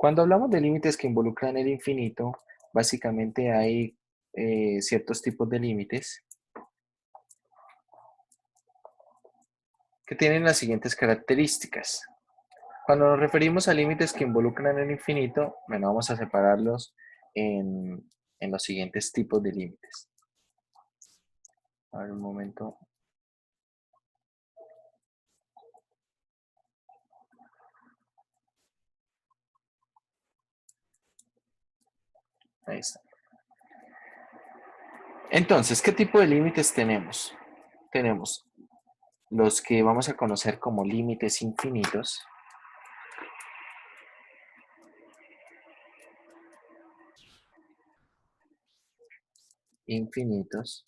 Cuando hablamos de límites que involucran el infinito, básicamente hay ciertos tipos de límites que tienen las siguientes características. Cuando nos referimos a límites que involucran el infinito, bueno, vamos a separarlos en los siguientes tipos de límites. A ver, un momento. Ahí está. Entonces, ¿qué tipo de límites tenemos? Tenemos los que vamos a conocer como límites infinitos. Infinitos.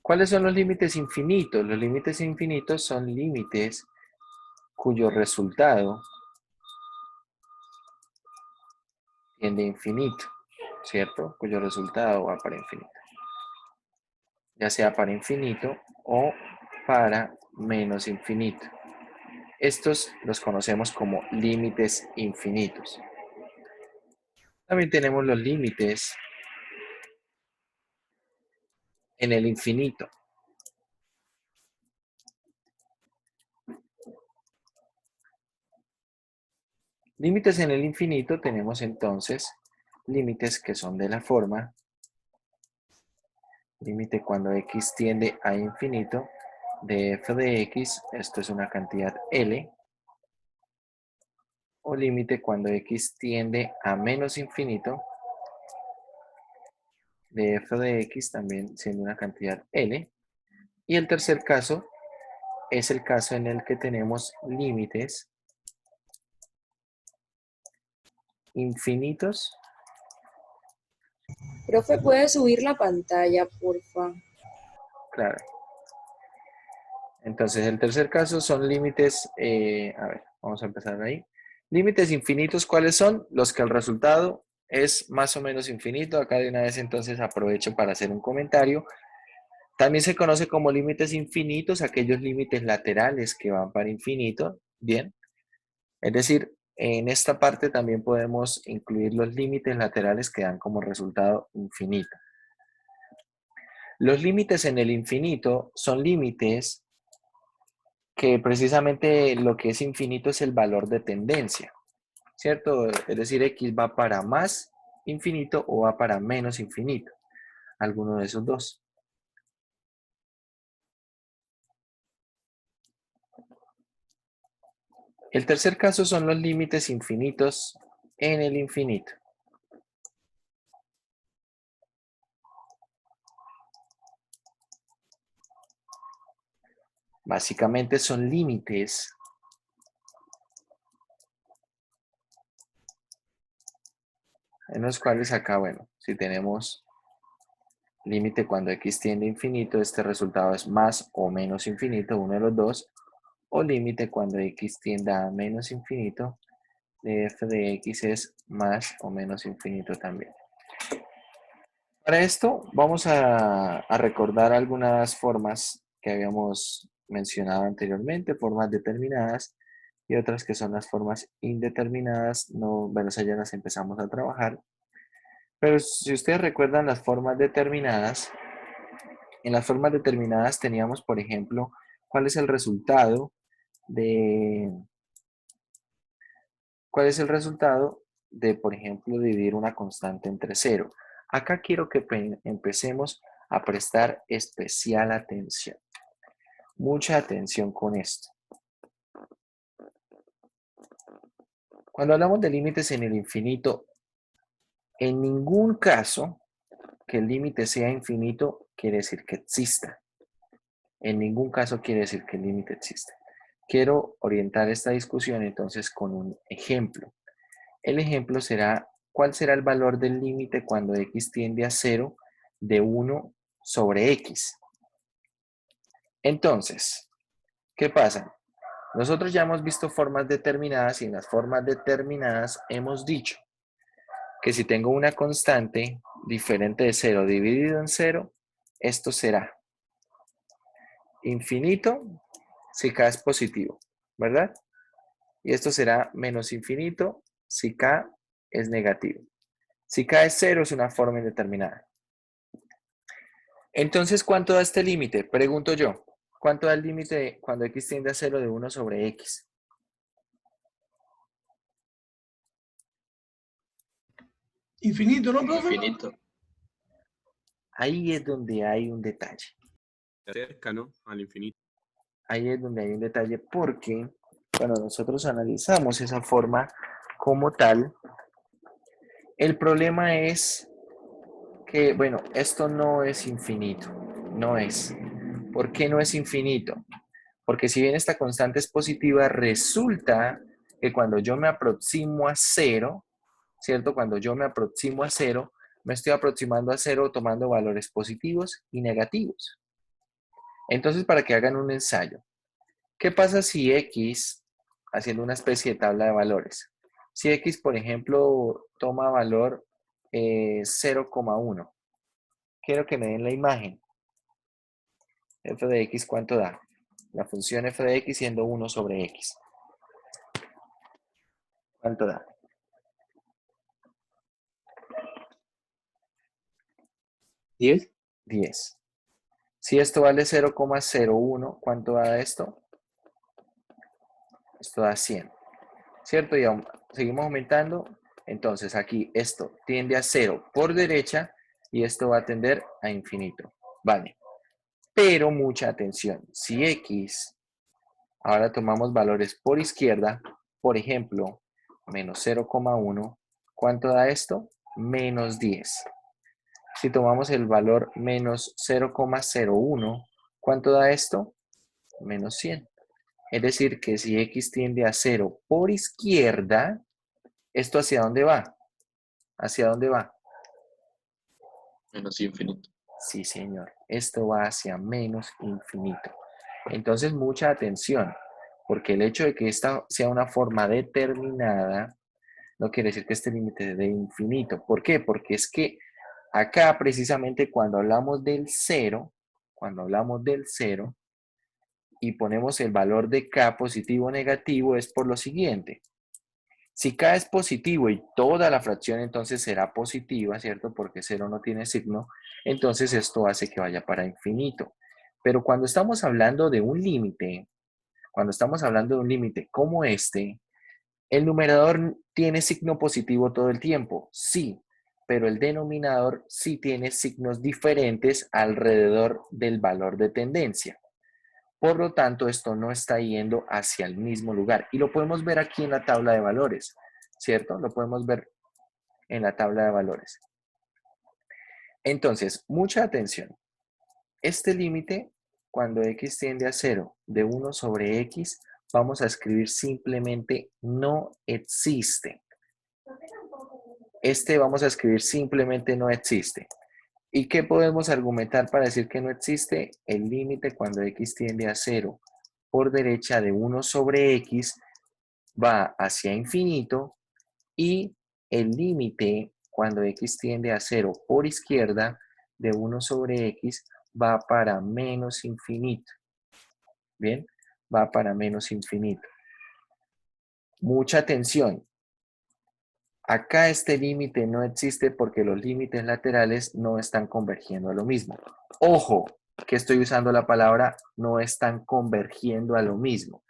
¿Cuáles son los límites infinitos? Los límites infinitos son límites cuyo resultado tiende a infinito, ¿cierto? Cuyo resultado va para infinito. Ya sea para infinito o para menos infinito. Estos los conocemos como límites infinitos. También tenemos los límites en el infinito. Límites en el infinito tenemos entonces límites que son de la forma límite cuando x tiende a infinito de f de x, esto es una cantidad L, o límite cuando x tiende a menos infinito de f de x, también siendo una cantidad L. Y el tercer caso es el caso en el que tenemos límites infinitos. Profe, ¿puede subir la pantalla, porfa? Claro. Entonces, el tercer caso son límites, a ver, vamos a empezar ahí. Límites infinitos, ¿cuáles son? Los que el resultado es más o menos infinito. Acá de una vez entonces aprovecho para hacer un comentario. También se conoce como límites infinitos, aquellos límites laterales que van para infinito. Bien. Es decir, en esta parte también podemos incluir los límites laterales que dan como resultado infinito. Los límites en el infinito son límites que precisamente lo que es infinito es el valor de tendencia, ¿cierto? Es decir, x va para más infinito o va para menos infinito, alguno de esos dos. El tercer caso son los límites infinitos en el infinito. Básicamente son límites en los cuales acá, bueno, si tenemos límite cuando x tiende a infinito, este resultado es más o menos infinito, uno de los dos, o límite cuando x tienda a menos infinito, de f de x es más o menos infinito también. Para esto vamos a recordar algunas formas que habíamos mencionado anteriormente, formas determinadas y otras que son las formas indeterminadas. No, bueno, esas ya las empezamos a trabajar. Pero si ustedes recuerdan las formas determinadas, en las formas determinadas teníamos, por ejemplo, cuál es el resultado de, por ejemplo, dividir una constante entre cero. Acá quiero que empecemos a prestar especial atención. Mucha atención con esto. Cuando hablamos de límites en el infinito, en ningún caso que el límite sea infinito quiere decir que exista. En ningún caso quiere decir que el límite existe. Quiero orientar esta discusión entonces con un ejemplo. El ejemplo será, ¿cuál será el valor del límite cuando x tiende a 0 de 1 sobre x? Entonces, ¿qué pasa? Nosotros ya hemos visto formas determinadas y en las formas determinadas hemos dicho que si tengo una constante diferente de 0 dividido en 0, esto será infinito si k es positivo, ¿verdad? Y esto será menos infinito si k es negativo. Si k es 0 es una forma indeterminada. Entonces, ¿cuánto da este límite? Pregunto yo. ¿Cuánto da el límite cuando x tiende a 0 de 1 sobre x? Infinito, ¿no, profe? Infinito. Ahí es donde hay un detalle. Cerca, ¿no? Al infinito. Ahí es donde hay un detalle porque cuando nosotros analizamos esa forma como tal, el problema es que, bueno, esto no es infinito. No es. ¿Por qué no es infinito? Porque si bien esta constante es positiva, resulta que cuando yo me aproximo a 0, ¿cierto? Cuando yo me aproximo a 0, me estoy aproximando a 0 tomando valores positivos y negativos. Entonces, para que hagan un ensayo, ¿qué pasa si x, haciendo una especie de tabla de valores, si x, por ejemplo, toma valor 0,1? Quiero que me den la imagen. F de x, ¿cuánto da? La función f de x siendo 1 sobre x. ¿Cuánto da? 10. 10. Si esto vale 0,01, ¿cuánto da esto? Esto da 100. ¿Cierto? Y seguimos aumentando. Entonces aquí esto tiende a 0 por derecha y esto va a tender a infinito. Vale. Pero mucha atención. Si x, ahora tomamos valores por izquierda, por ejemplo, menos 0,1, ¿cuánto da esto? Menos 10. Si tomamos el valor menos 0,01, ¿cuánto da esto? Menos 100. Es decir, que si x tiende a 0 por izquierda, ¿esto hacia dónde va? ¿Hacia dónde va? Menos infinito. Sí, señor. Esto va hacia menos infinito. Entonces, mucha atención, porque el hecho de que esta sea una forma determinada no quiere decir que este límite de infinito. ¿Por qué? Porque es que acá, precisamente, cuando hablamos del 0, y ponemos el valor de k positivo o negativo, es por lo siguiente. Si k es positivo y toda la fracción entonces será positiva, ¿cierto? Porque 0 no tiene signo, entonces esto hace que vaya para infinito. Pero cuando estamos hablando de un límite, como este, ¿el numerador tiene signo positivo todo el tiempo? Sí, pero el denominador sí tiene signos diferentes alrededor del valor de tendencia. Por lo tanto, esto no está yendo hacia el mismo lugar. Y lo podemos ver aquí en la tabla de valores, ¿cierto? Lo podemos ver en la tabla de valores. Entonces, mucha atención. Este límite, cuando x tiende a 0 de 1 sobre x, vamos a escribir simplemente no existe. Vamos a escribir simplemente no existe. ¿Y qué podemos argumentar para decir que no existe? El límite cuando x tiende a 0 por derecha de 1 sobre x va hacia infinito y el límite cuando x tiende a 0 por izquierda de 1 sobre x va para menos infinito. Bien, va para menos infinito. Mucha atención. Acá este límite no existe porque los límites laterales no están convergiendo a lo mismo. Ojo, que estoy usando la palabra no están convergiendo a lo mismo.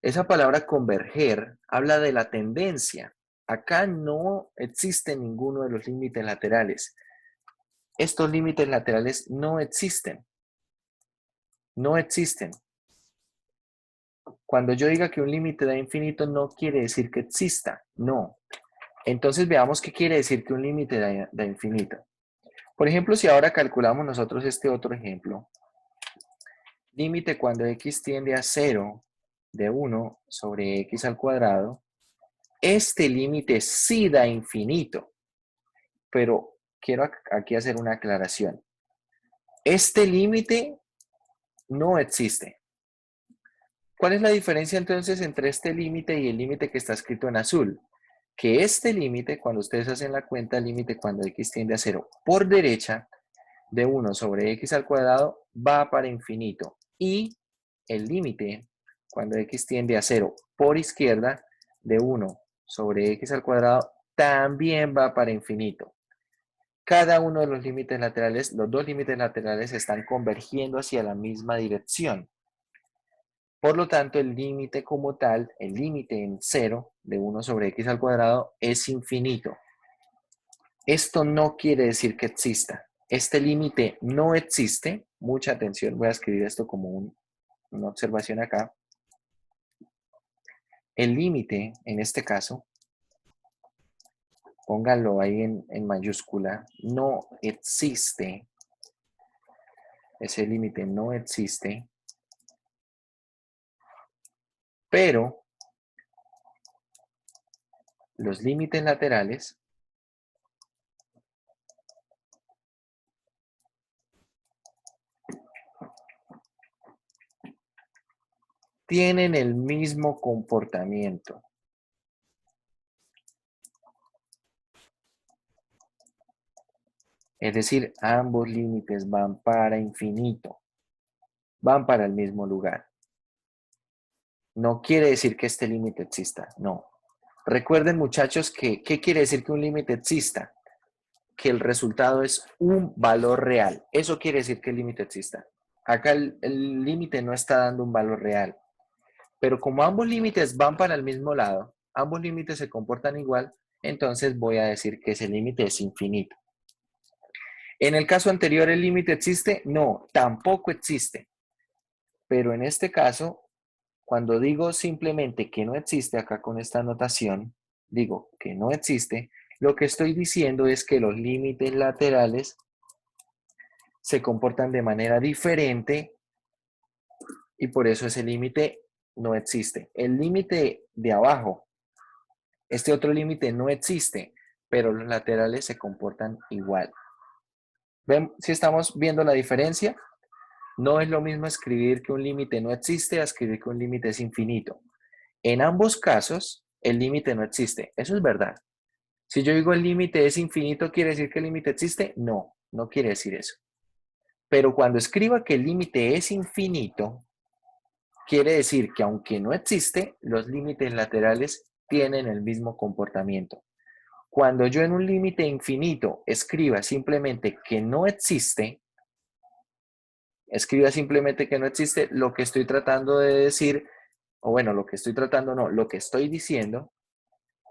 Esa palabra converger habla de la tendencia. Acá no existe ninguno de los límites laterales. Estos límites laterales no existen. No existen. Cuando yo diga que un límite da infinito no quiere decir que exista. No. Entonces veamos qué quiere decir que un límite da infinito. Por ejemplo, si ahora calculamos nosotros este otro ejemplo, límite cuando x tiende a 0 de 1 sobre x al cuadrado, este límite sí da infinito, pero quiero aquí hacer una aclaración. Este límite no existe. ¿Cuál es la diferencia entonces entre este límite y el límite que está escrito en azul? Que este límite, cuando ustedes hacen la cuenta, el límite cuando x tiende a 0 por derecha de 1 sobre x al cuadrado va para infinito. Y el límite cuando x tiende a 0 por izquierda de 1 sobre x al cuadrado también va para infinito. Cada uno de los límites laterales, los dos límites laterales están convergiendo hacia la misma dirección. Por lo tanto, el límite como tal, el límite en 0 de 1 sobre x al cuadrado es infinito. Esto no quiere decir que exista. Este límite no existe. Mucha atención, voy a escribir esto como una observación acá. El límite, en este caso, pónganlo ahí en mayúscula, no existe. Ese límite no existe. Pero los límites laterales tienen el mismo comportamiento. Es decir, ambos límites van para infinito. Van para el mismo lugar. No quiere decir que este límite exista, no. Recuerden, muchachos, que ¿qué quiere decir que un límite exista? Que el resultado es un valor real. Eso quiere decir que el límite exista. Acá el límite no está dando un valor real. Pero como ambos límites van para el mismo lado, ambos límites se comportan igual, entonces voy a decir que ese límite es infinito. En el caso anterior, ¿el límite existe? No, tampoco existe. Pero en este caso, cuando digo simplemente que no existe, acá con esta anotación, digo que no existe, lo que estoy diciendo es que los límites laterales se comportan de manera diferente y por eso ese límite no existe. El límite de abajo, este otro límite no existe, pero los laterales se comportan igual. ¿Ven si estamos viendo la diferencia? No es lo mismo escribir que un límite no existe a escribir que un límite es infinito. En ambos casos, el límite no existe. Eso es verdad. Si yo digo el límite es infinito, ¿quiere decir que el límite existe? No, no quiere decir eso. Pero cuando escriba que el límite es infinito, quiere decir que aunque no existe, los límites laterales tienen el mismo comportamiento. Cuando yo en un límite infinito escriba simplemente que no existe, lo que estoy tratando de decir, o bueno, lo que estoy tratando no, lo que estoy diciendo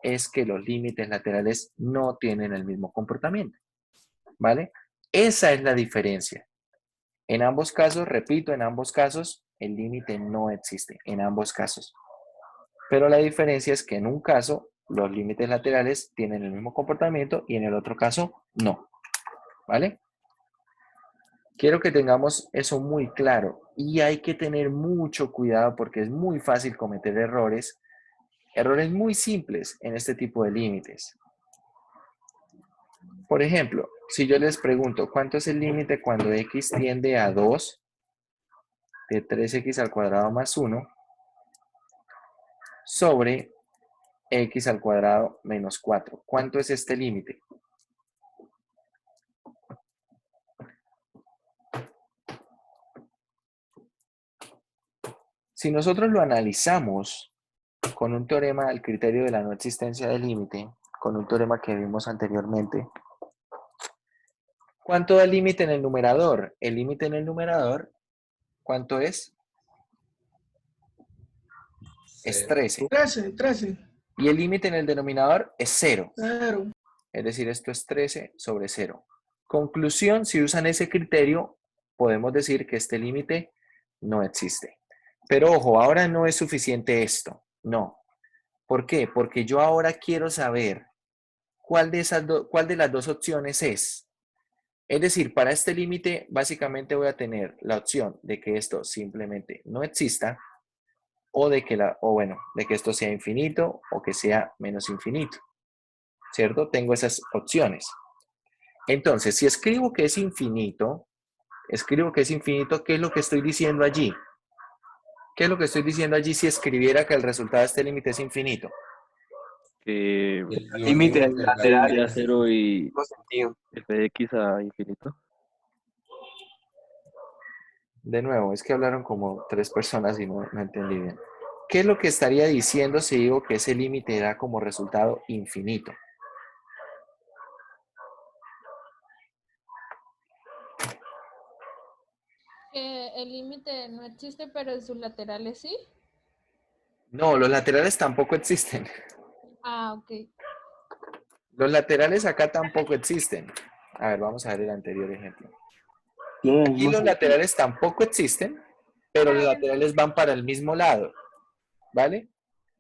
es que los límites laterales no tienen el mismo comportamiento, ¿vale? Esa es la diferencia. En ambos casos, repito, en ambos casos, el límite no existe, en ambos casos. Pero la diferencia es que en un caso, los límites laterales tienen el mismo comportamiento y en el otro caso, no, ¿vale? Quiero que tengamos eso muy claro y hay que tener mucho cuidado porque es muy fácil cometer errores muy simples en este tipo de límites. Por ejemplo, si yo les pregunto, ¿cuánto es el límite cuando x tiende a 2 de 3x al cuadrado más 1 sobre x al cuadrado menos 4? ¿Cuánto es este límite? Si nosotros lo analizamos con un teorema del criterio de la no existencia del límite, con un teorema que vimos anteriormente, ¿cuánto da el límite en el numerador? El límite en el numerador, ¿cuánto es? Es 13. 13. Y el límite en el denominador es 0. 0. Es decir, esto es 13 sobre 0. Conclusión, si usan ese criterio, podemos decir que este límite no existe. Pero ojo, ahora no es suficiente esto. No. ¿Por qué? Porque yo ahora quiero saber cuál de las dos opciones es. Es decir, para este límite básicamente voy a tener la opción de que esto simplemente no exista o de que esto sea infinito o que sea menos infinito. ¿Cierto? Tengo esas opciones. Entonces, si escribo que es infinito, ¿qué es lo que estoy diciendo allí? ¿Qué es lo que estoy diciendo allí si escribiera que el resultado de este límite es infinito? Que Límite lateral de a cero y sentido. f de x a infinito. De nuevo, es que hablaron como 3 personas y no entendí bien. ¿Qué es lo que estaría diciendo si digo que ese límite da como resultado infinito? Que el límite no existe, pero en sus laterales sí. No, los laterales tampoco existen. Ah, ok. Los laterales acá tampoco existen. A ver, vamos a ver el anterior ejemplo. Tiene el Aquí mismo los sentido. laterales tampoco existen, pero los laterales van para el mismo lado, ¿vale?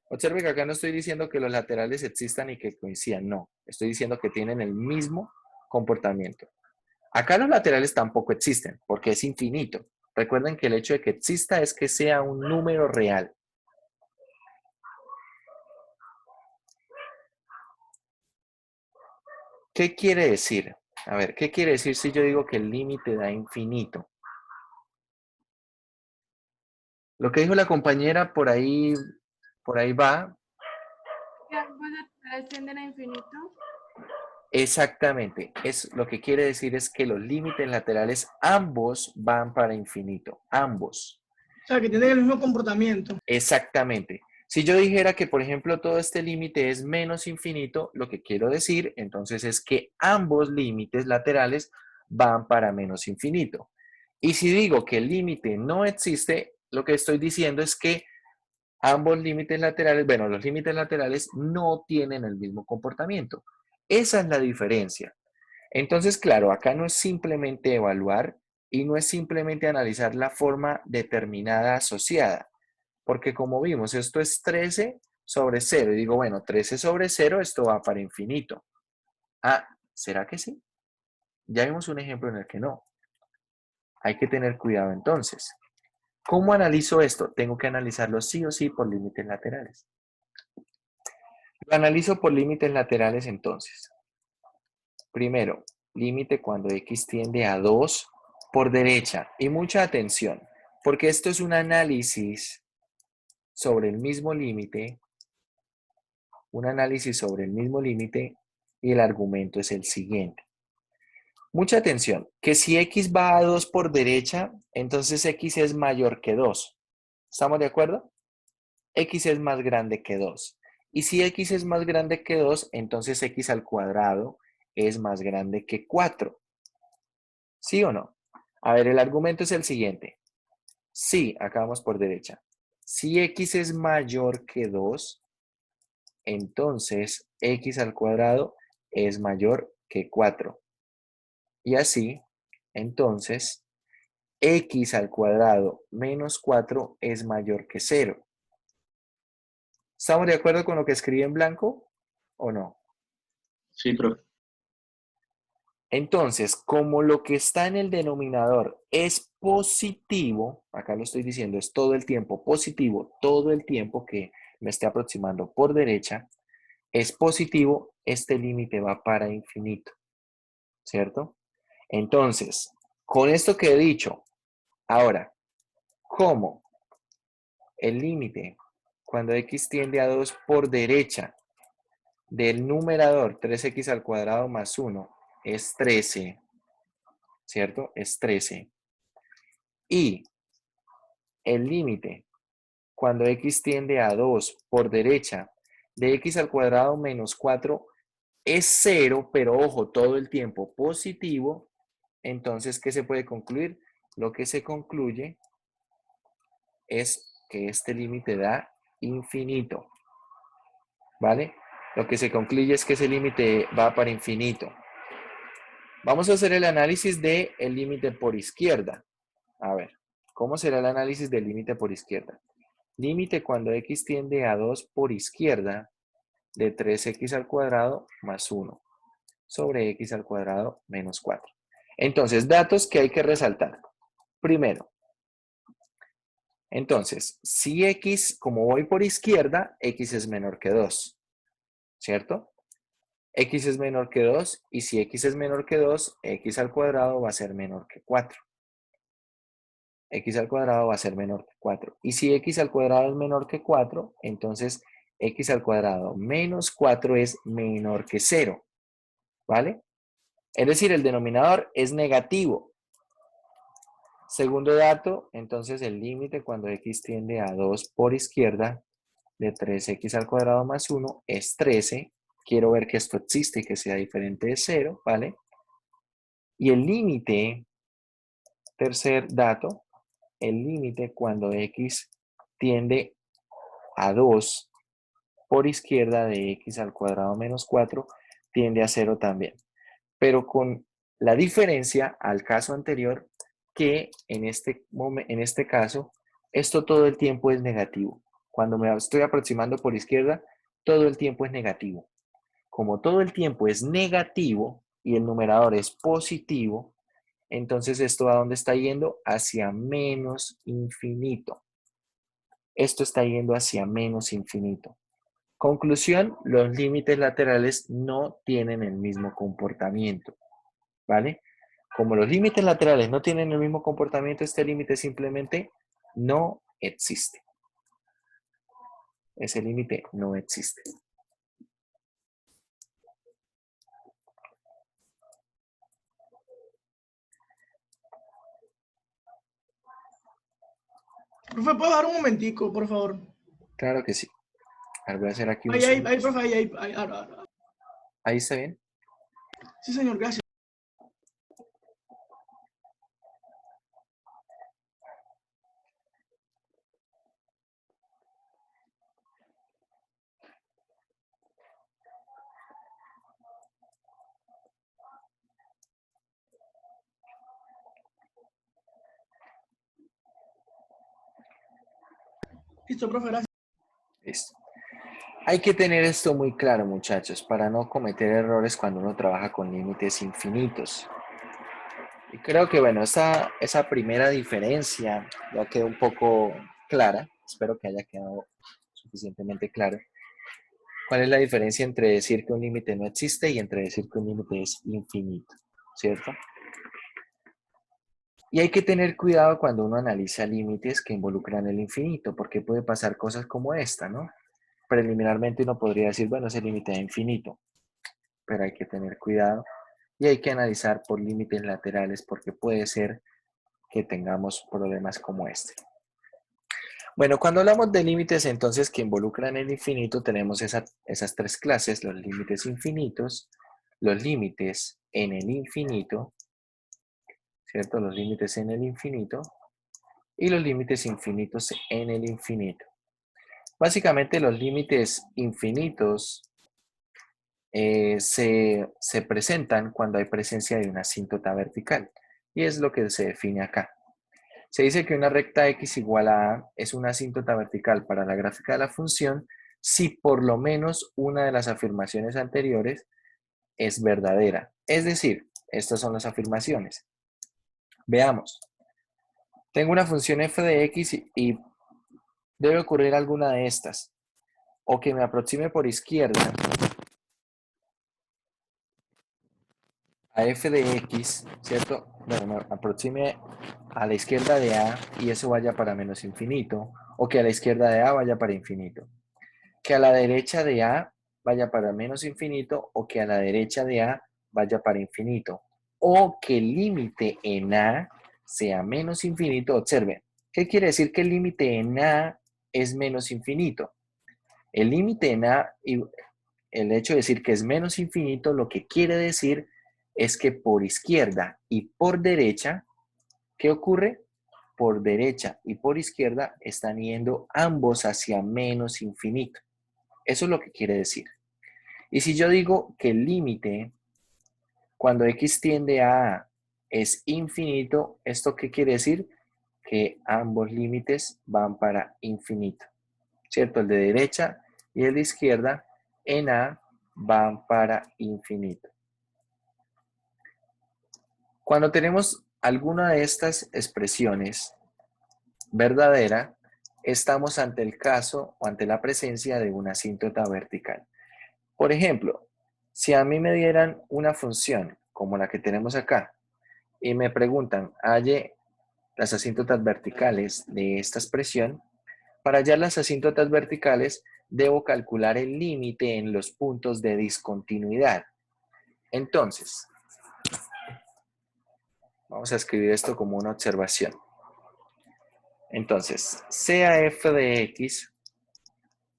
Observe que acá no estoy diciendo que los laterales existan y que coincidan, no. Estoy diciendo que tienen el mismo comportamiento. Acá los laterales tampoco existen, porque es infinito. Recuerden que el hecho de que exista es que sea un número real. ¿Qué quiere decir? A ver, ¿qué quiere decir si yo digo que el límite da infinito? Lo que dijo la compañera por ahí va. Que ambos laterales tienden a infinito. Exactamente. Es, lo que quiere decir es que los límites laterales ambos van para infinito. Ambos. O sea, que tienen el mismo comportamiento. Exactamente. Si yo dijera que, por ejemplo, todo este límite es menos infinito, lo que quiero decir entonces es que ambos límites laterales van para menos infinito. Y si digo que el límite no existe, lo que estoy diciendo es que ambos límites laterales, bueno, los límites laterales no tienen el mismo comportamiento. Esa es la diferencia. Entonces, claro, acá no es simplemente evaluar y no es simplemente analizar la forma determinada asociada, porque como vimos, esto es 13 sobre 0. Y digo, bueno, 13 sobre 0, esto va para infinito. Ah, ¿será que sí? Ya vimos un ejemplo en el que no. Hay que tener cuidado entonces. ¿Cómo analizo esto? Tengo que analizarlo sí o sí por límites laterales. Lo analizo por límites laterales entonces. Primero, límite cuando x tiende a 2 por derecha. Y mucha atención, porque esto es un análisis sobre el mismo límite, y el argumento es el siguiente. Mucha atención, que si x va a 2 por derecha, entonces x es mayor que 2. ¿Estamos de acuerdo? X es más grande que 2. Y si x es más grande que 2, entonces x al cuadrado es más grande que 4. ¿Sí o no? A ver, el argumento es el siguiente. Sí, acá vamos por derecha. Si x es mayor que 2, entonces x al cuadrado es mayor que 4. Y así, entonces, x al cuadrado menos 4 es mayor que 0. ¿Estamos de acuerdo con lo que escribí en blanco o no? Sí, profe. Entonces, como lo que está en el denominador es positivo, acá lo estoy diciendo, es todo el tiempo positivo, todo el tiempo que me esté aproximando por derecha, es positivo, este límite va para infinito, ¿cierto? Entonces, con esto que he dicho, ahora, ¿cómo el límite cuando x tiende a 2 por derecha del numerador 3x al cuadrado más 1 es 13, ¿cierto? Es 13. Y el límite cuando x tiende a 2 por derecha de x al cuadrado menos 4 es 0, pero ojo, todo el tiempo positivo. Entonces, ¿qué se puede concluir? Lo que se concluye es que este límite da infinito, ¿vale? Lo que se concluye es que ese límite va para infinito. Vamos a hacer el análisis del límite por izquierda. A ver, ¿cómo será el análisis del límite por izquierda? Límite cuando x tiende a 2 por izquierda de 3x al cuadrado más 1 sobre x al cuadrado menos 4. Entonces, datos que hay que resaltar. Primero, entonces, si x, como voy por izquierda, x es menor que 2, ¿cierto? X es menor que 2 y si x es menor que 2, x al cuadrado va a ser menor que 4. X al cuadrado va a ser menor que 4. Y si x al cuadrado es menor que 4, entonces x al cuadrado menos 4 es menor que 0. ¿Vale? Es decir, el denominador es negativo. Segundo dato, entonces el límite cuando x tiende a 2 por izquierda de 3x al cuadrado más 1 es 13. Quiero ver que esto existe y que sea diferente de 0, ¿vale? Y el límite, tercer dato, el límite cuando x tiende a 2 por izquierda de x al cuadrado menos 4 tiende a 0 también. Pero con la diferencia al caso anterior que en este caso esto todo el tiempo es negativo. Cuando me estoy aproximando por izquierda, todo el tiempo es negativo. Como todo el tiempo es negativo y el numerador es positivo, entonces esto ¿a dónde está yendo? Hacia menos infinito. Esto está yendo hacia menos infinito. Conclusión, los límites laterales no tienen el mismo comportamiento, ¿vale? Como los límites laterales no tienen el mismo comportamiento, este límite simplemente no existe. Ese límite no existe. Profe, ¿puedo dar un momentico, por favor? Claro que sí. A ver, voy a hacer aquí un Ahí, zoom. profe, ahí, ahora. Ahí está bien. Sí, señor, gracias. Listo, profe, gracias. Listo. Hay que tener esto muy claro, muchachos, para no cometer errores cuando uno trabaja con límites infinitos. Y creo que, bueno, esa primera diferencia ya quedó un poco clara. Espero que haya quedado suficientemente claro. ¿Cuál es la diferencia entre decir que un límite no existe y entre decir que un límite es infinito? ¿Cierto? Y hay que tener cuidado cuando uno analiza límites que involucran el infinito, porque puede pasar cosas como esta, ¿no? Preliminarmente uno podría decir, bueno, ese límite es infinito, pero hay que tener cuidado y hay que analizar por límites laterales porque puede ser que tengamos problemas como este. Bueno, cuando hablamos de límites entonces que involucran el infinito, tenemos esas tres clases, los límites infinitos, los límites en el infinito, ¿cierto? Los límites en el infinito y los límites infinitos en el infinito. Básicamente los límites infinitos se presentan cuando hay presencia de una asíntota vertical y es lo que se define acá. Se dice que una recta x igual a a es una asíntota vertical para la gráfica de la función si por lo menos una de las afirmaciones anteriores es verdadera. Es decir, estas son las afirmaciones. Veamos. Tengo una función f de x y debe ocurrir alguna de estas. O que me aproxime por izquierda a f de x, ¿cierto? Bueno, me aproxime a la izquierda de a y eso vaya para menos infinito. O que a la izquierda de a vaya para infinito. Que a la derecha de a vaya para menos infinito o que a la derecha de a vaya para infinito. O que el límite en a sea menos infinito. Observen, ¿qué quiere decir que el límite en a es menos infinito? El límite en a, y el hecho de decir que es menos infinito, lo que quiere decir es que por izquierda y por derecha, ¿qué ocurre? Por derecha y por izquierda están yendo ambos hacia menos infinito. Eso es lo que quiere decir. Y si yo digo que el límite cuando x tiende a A es infinito, ¿esto qué quiere decir? Que ambos límites van para infinito, ¿cierto? El de derecha y el de izquierda en A van para infinito. Cuando tenemos alguna de estas expresiones verdadera, estamos ante el caso o ante la presencia de una asíntota vertical. Por ejemplo, si a mí me dieran una función como la que tenemos acá y me preguntan, halle las asíntotas verticales de esta expresión, para hallar las asíntotas verticales debo calcular el límite en los puntos de discontinuidad. Entonces, Vamos a escribir esto como una observación. Entonces, sea f de x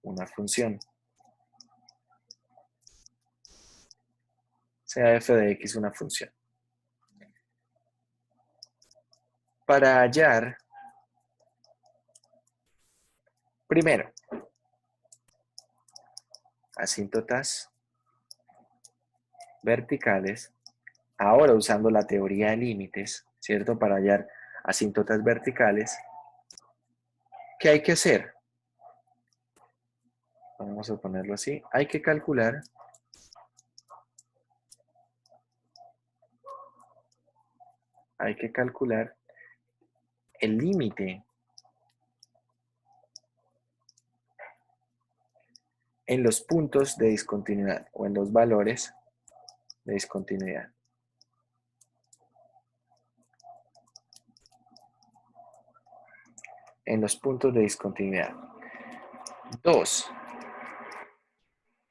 una función. Sea f de x una función. Para hallar, primero, asíntotas verticales, ahora usando la teoría de límites, ¿cierto? Para hallar asíntotas verticales, ¿qué hay que hacer? Vamos a ponerlo así. Hay que calcular el límite en los puntos de discontinuidad o en los valores de discontinuidad. En los puntos de discontinuidad. 2.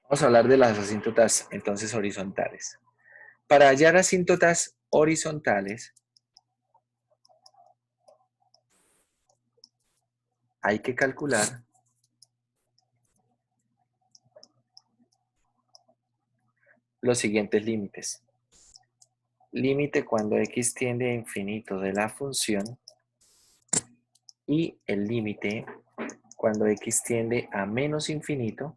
Vamos a hablar de las asíntotas entonces horizontales. Para hallar asíntotas horizontales, hay que calcular los siguientes límites. Límite cuando x tiende a infinito de la función y el límite cuando x tiende a menos infinito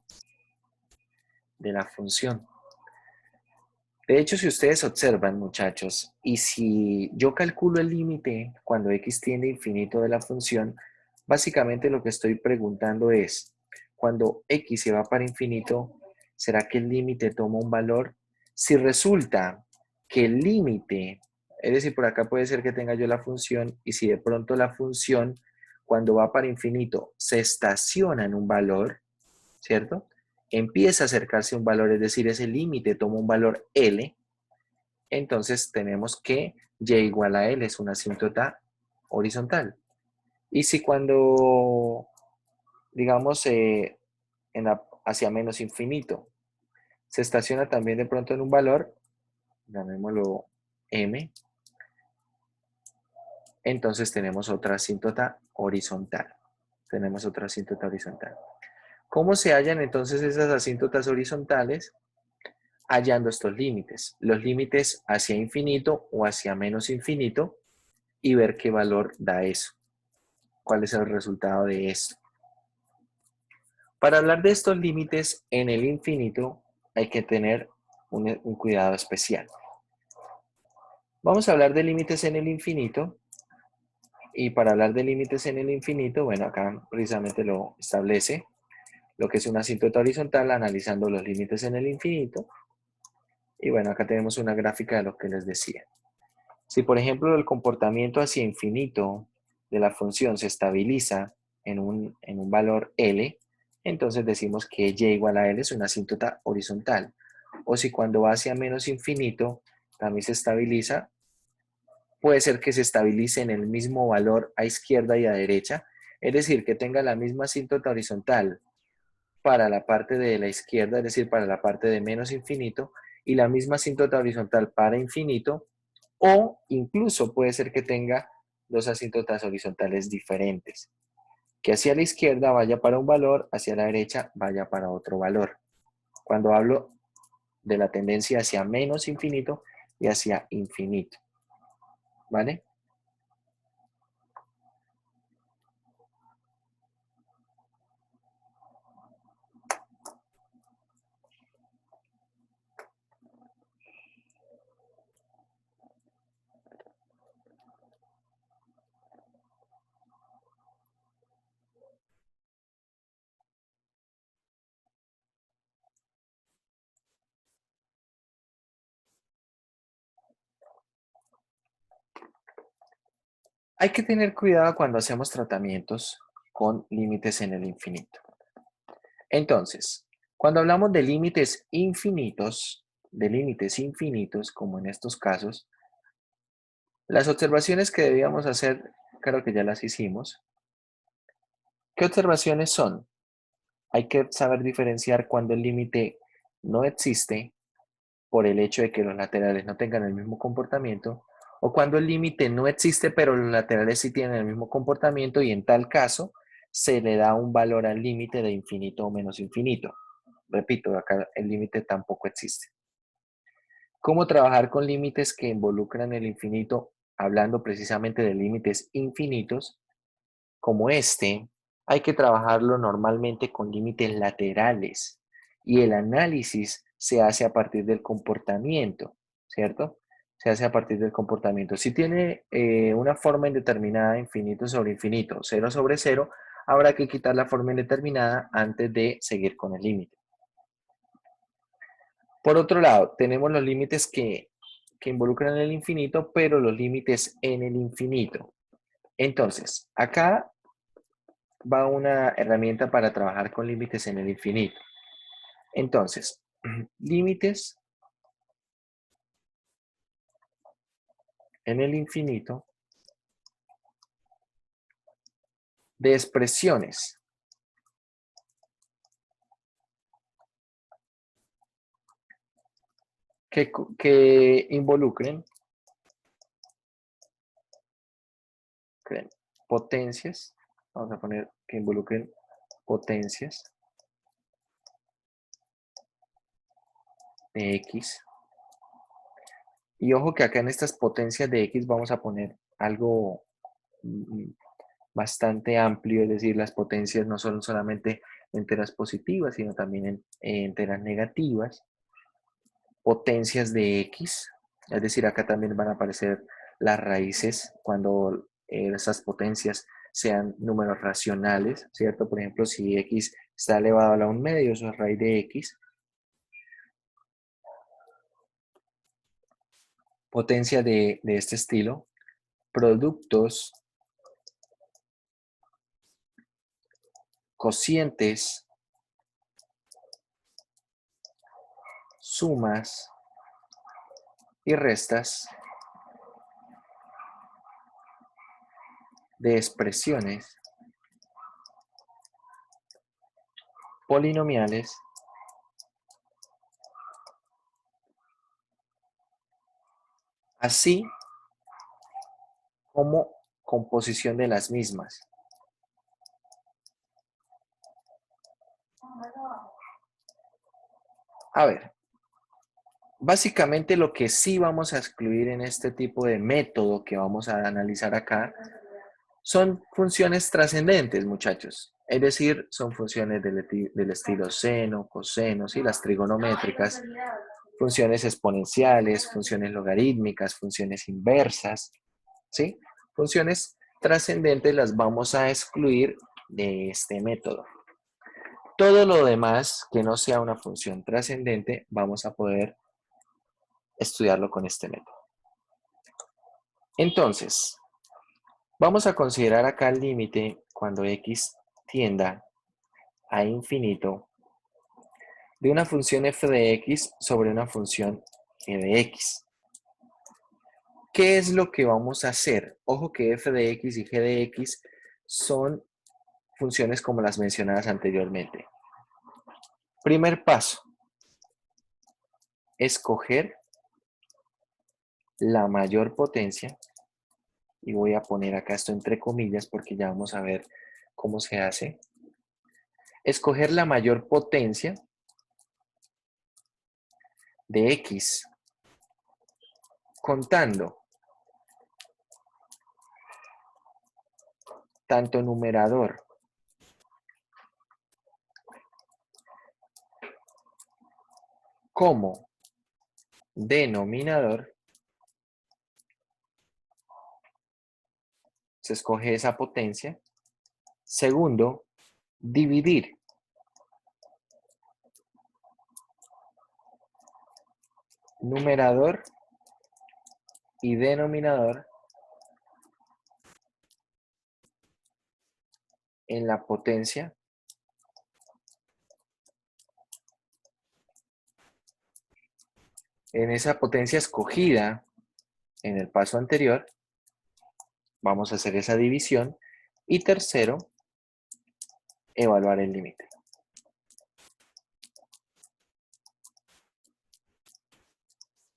de la función. De hecho, si ustedes observan, muchachos, y si yo calculo el límite cuando x tiende a infinito de la función, básicamente lo que estoy preguntando es, cuando x se va para infinito, ¿será que el límite toma un valor? Si resulta que el límite, es decir, por acá puede ser que tenga yo la función, y si de pronto la función, cuando va para infinito, se estaciona en un valor, ¿cierto? Empieza a acercarse a un valor, es decir, ese límite toma un valor L, entonces tenemos que y igual a L es una asíntota horizontal. Y si cuando, digamos, hacia menos infinito, se estaciona también de pronto en un valor, llamémoslo M, entonces tenemos otra asíntota horizontal. Tenemos otra asíntota horizontal. ¿Cómo se hallan entonces esas asíntotas horizontales? Hallando estos límites. Los límites hacia infinito o hacia menos infinito y ver qué valor da eso. ¿Cuál es el resultado de esto? Para hablar de estos límites en el infinito hay que tener un cuidado especial. Vamos a hablar de límites en el infinito y para hablar de límites en el infinito, bueno, acá precisamente lo establece lo que es una asíntota horizontal analizando los límites en el infinito. Y bueno, acá tenemos una gráfica de lo que les decía. Si por ejemplo el comportamiento hacia infinito de la función se estabiliza en un valor L, entonces decimos que y igual a L es una asíntota horizontal. O si cuando va hacia menos infinito también se estabiliza, puede ser que se estabilice en el mismo valor a izquierda y a derecha, es decir, que tenga la misma asíntota horizontal para la parte de la izquierda, es decir, para la parte de menos infinito, y la misma asíntota horizontal para infinito, o incluso puede ser que tenga dos asíntotas horizontales diferentes, que hacia la izquierda vaya para un valor, hacia la derecha vaya para otro valor. Cuando hablo de la tendencia hacia menos infinito y hacia infinito, ¿vale? Hay que tener cuidado cuando hacemos tratamientos con límites en el infinito. Entonces, cuando hablamos de límites infinitos, como en estos casos, las observaciones que debíamos hacer, creo que ya las hicimos. ¿Qué observaciones son? Hay que saber diferenciar cuando el límite no existe por el hecho de que los laterales no tengan el mismo comportamiento O cuando el límite no existe, pero los laterales sí tienen el mismo comportamiento y en tal caso se le da un valor al límite de infinito o menos infinito. Repito, acá el límite tampoco existe. ¿Cómo trabajar con límites que involucran el infinito? Hablando precisamente de límites infinitos, como este, hay que trabajarlo normalmente con límites laterales y el análisis se hace a partir del comportamiento, ¿cierto? Se hace a partir del comportamiento. Si tiene una forma indeterminada, infinito sobre infinito, 0 sobre 0, habrá que quitar la forma indeterminada antes de seguir con el límite. Por otro lado, tenemos los límites que involucran el infinito, pero los límites en el infinito. Entonces, acá va una herramienta para trabajar con límites en el infinito. Entonces, límites en el infinito de expresiones que involucren potencias, vamos a poner que involucren potencias de x. Y ojo que acá en estas potencias de x vamos a poner algo bastante amplio, es decir, las potencias no son solamente enteras positivas, sino también enteras negativas, potencias de x, es decir, acá también van a aparecer las raíces cuando esas potencias sean números racionales, ¿cierto? Por ejemplo, si x está elevado a la 1/2, eso es raíz de x. Potencia de este estilo, productos, cocientes, sumas y restas de expresiones polinomiales así como composición de las mismas. A ver, básicamente lo que sí vamos a excluir en este tipo de método que vamos a analizar acá son funciones trascendentes, muchachos. Es decir, son funciones del estilo seno, coseno, y las trigonométricas, funciones exponenciales, funciones logarítmicas, funciones inversas, ¿sí? Funciones trascendentes las vamos a excluir de este método. Todo lo demás que no sea una función trascendente vamos a poder estudiarlo con este método. Entonces, vamos a considerar acá el límite cuando x tienda a infinito de una función f de x sobre una función g de x. ¿Qué es lo que vamos a hacer? Ojo que f de x y g de x son funciones como las mencionadas anteriormente. Primer paso, escoger la mayor potencia, y voy a poner acá esto entre comillas porque ya vamos a ver cómo se hace. Escoger la mayor potencia de x contando tanto numerador como denominador. Se escoge esa potencia. Segundo, dividir numerador y denominador en la potencia en esa potencia escogida en el paso anterior. Vamos a hacer esa división. Y tercero, evaluar el límite.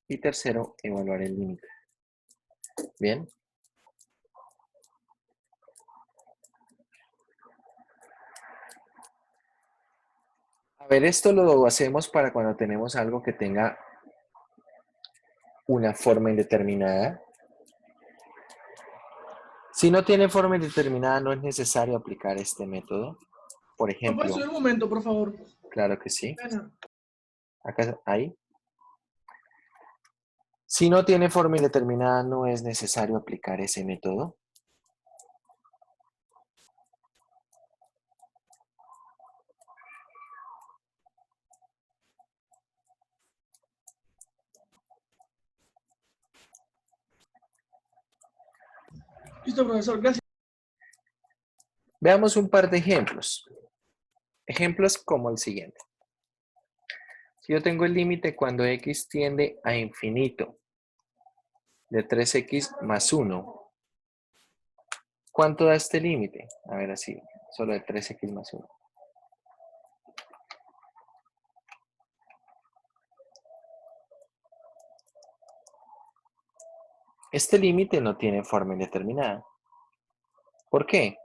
Y tercero, evaluar el límite. Bien. A ver, esto lo hacemos para cuando tenemos algo que tenga una forma indeterminada. Si no tiene forma indeterminada, no es necesario aplicar este método. Por ¿Me puedes ejemplo, subir un momento, por favor? claro que sí. Pena. Acá, ahí. Si no tiene forma indeterminada, no es necesario aplicar ese método. Listo, profesor, gracias. Veamos un par de ejemplos. Ejemplos como el siguiente. Si yo tengo el límite cuando x tiende a infinito de 3x más 1, ¿cuánto da este límite? A ver, así, solo de 3x más 1. Este límite no tiene forma indeterminada. ¿Por qué?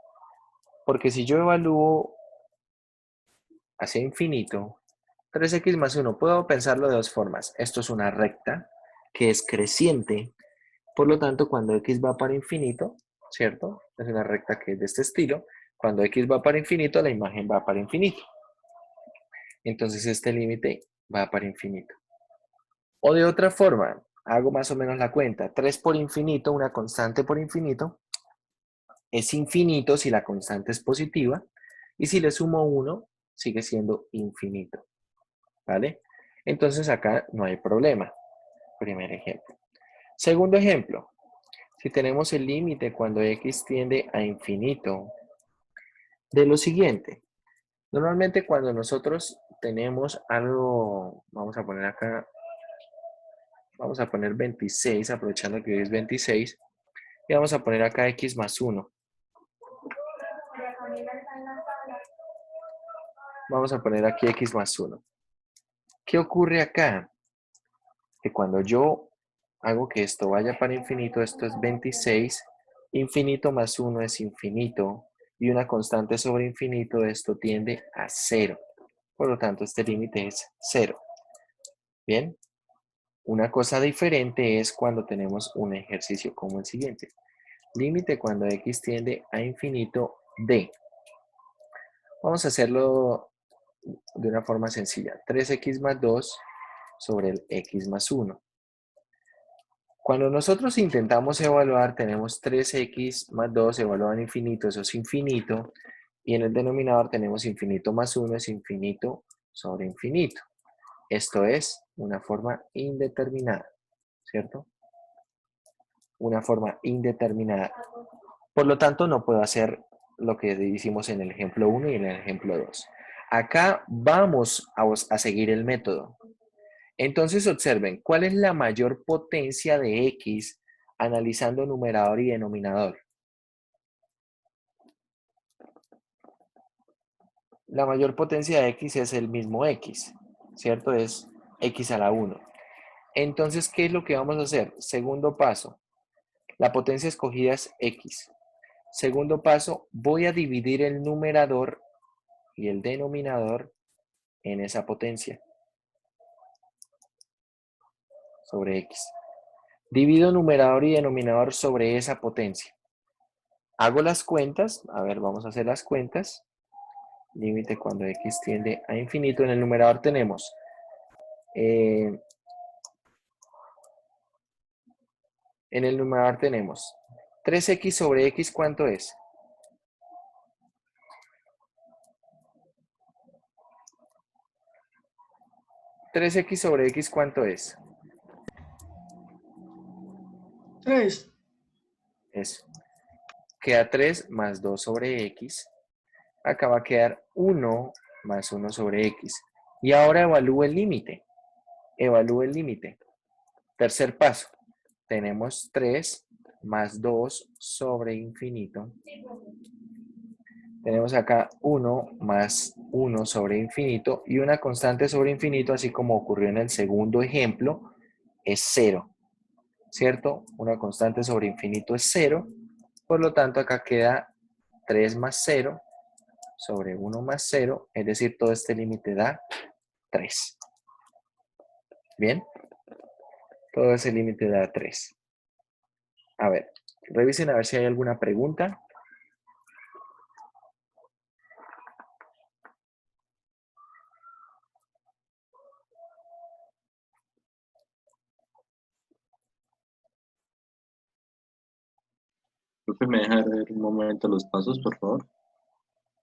Porque si yo evalúo hacia infinito, 3x más 1, puedo pensarlo de dos formas. Esto es una recta que es creciente, por lo tanto, cuando x va para infinito, ¿cierto? Es una recta que es de este estilo. Cuando x va para infinito, la imagen va para infinito. Entonces, este límite va para infinito. O de otra forma, hago más o menos la cuenta. 3 por infinito, una constante por infinito, es infinito si la constante es positiva. Y si le sumo 1, sigue siendo infinito. ¿Vale? Entonces acá no hay problema. Primer ejemplo. Segundo ejemplo. Si tenemos el límite cuando x tiende a infinito, de lo siguiente. Normalmente cuando nosotros tenemos algo, vamos a poner acá, vamos a poner 26, aprovechando que hoy es 26, y vamos a poner acá x más 1. Vamos a poner aquí x más 1. ¿Qué ocurre acá? Que cuando yo hago que esto vaya para infinito, esto es 26, infinito más 1 es infinito, y una constante sobre infinito, esto tiende a 0. Por lo tanto, este límite es 0. Bien. Una cosa diferente es cuando tenemos un ejercicio como el siguiente. Límite cuando x tiende a infinito de. Vamos a hacerlo de una forma sencilla. 3x más 2 sobre el x más 1. Cuando nosotros intentamos evaluar, tenemos 3x más 2 evaluado en infinito, eso es infinito. Y en el denominador tenemos infinito más 1 es infinito sobre infinito. Esto es una forma indeterminada, ¿cierto? Una forma indeterminada. Por lo tanto, no puedo hacer lo que hicimos en el ejemplo 1 y en el ejemplo 2. Acá vamos a seguir el método. Entonces observen, ¿cuál es la mayor potencia de x analizando numerador y denominador? La mayor potencia de x es el mismo x, ¿cierto? Es x a la 1. Entonces, ¿qué es lo que vamos a hacer? Segundo paso, la potencia escogida es x. Segundo paso, voy a dividir el numerador y el denominador en esa potencia sobre x. Divido numerador y denominador sobre esa potencia. Hago las cuentas. A ver, vamos a hacer las cuentas. Límite cuando x tiende a infinito. En el numerador tenemos en el numerador tenemos 3x sobre x, ¿cuánto es? ¿3x sobre x cuánto es? 3. Eso. Queda 3 más 2 sobre x. Acá va a quedar 1 más 1 sobre x. Y ahora evalúo el límite. Evalúo el límite. Tercer paso. Tenemos 3 más 2 sobre infinito. Tenemos acá 1 más 1 sobre infinito. Y una constante sobre infinito, así como ocurrió en el segundo ejemplo, es 0. ¿cierto? Una constante sobre infinito es 0, por lo tanto acá queda 3 más 0 sobre 1 más 0, es decir, todo este límite da 3. ¿Bien? Todo ese límite da 3. A ver, revisen a ver si hay alguna pregunta. Profe, ¿me deja ver un momento los pasos, por favor?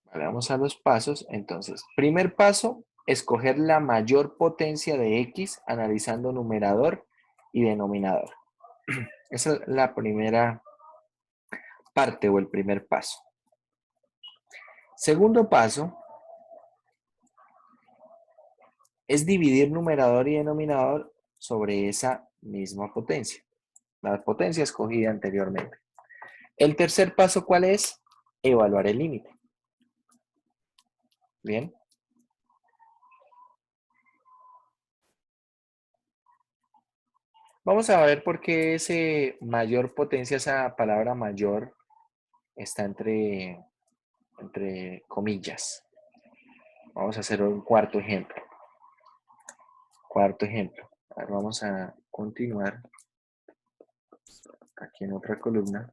Vale, vamos a los pasos. Entonces, primer paso, escoger la mayor potencia de x analizando numerador y denominador. Esa es la primera parte o el primer paso. Segundo paso es dividir numerador y denominador sobre esa misma potencia, la potencia escogida anteriormente. El tercer paso, ¿cuál es? Evaluar el límite. Bien. Vamos a ver por qué ese mayor potencia, esa palabra mayor, está entre comillas. Vamos a hacer un cuarto ejemplo. Cuarto ejemplo. A ver, vamos a continuar aquí en otra columna.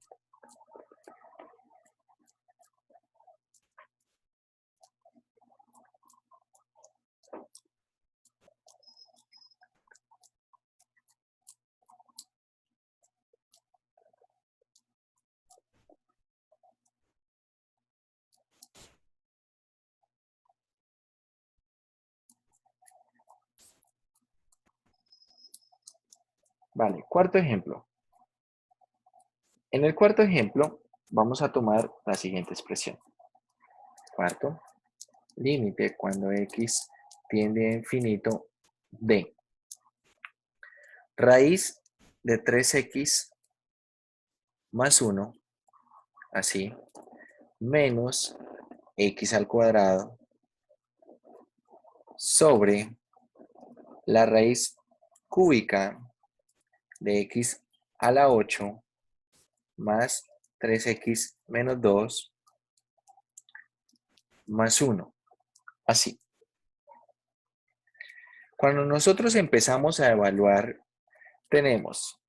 Vale, cuarto ejemplo. En el cuarto ejemplo vamos a tomar la siguiente expresión. Cuarto, límite cuando x tiende a infinito de raíz de 3x más 1, así, menos x al cuadrado sobre la raíz cúbica de x a la 8 más 3x menos 2 más 1. Así. Cuando nosotros empezamos a evaluar, tenemos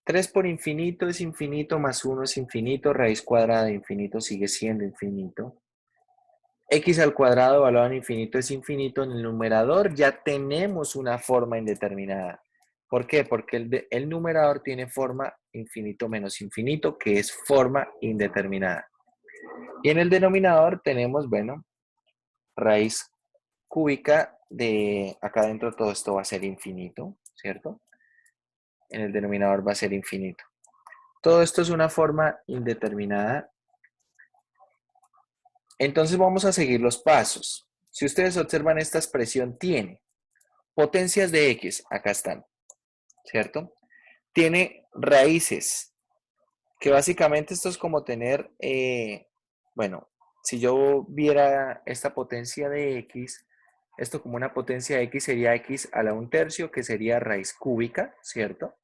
3 por infinito es infinito, más 1 es infinito, raíz cuadrada de infinito sigue siendo infinito. X al cuadrado evaluado en infinito es infinito. En el numerador ya tenemos una forma indeterminada. ¿Por qué? Porque el numerador tiene forma infinito menos infinito, que es forma indeterminada. Y en el denominador tenemos, bueno, raíz cúbica de acá adentro todo esto va a ser infinito, ¿cierto? En el denominador va a ser infinito. Todo esto es una forma indeterminada. Entonces vamos a seguir los pasos. Si ustedes observan, esta expresión tiene potencias de x, acá están, ¿cierto? Tiene raíces, que básicamente esto es como tener, bueno, si yo viera esta potencia de x, esto como una potencia de x sería x a la 1/3, que sería raíz cúbica, ¿cierto?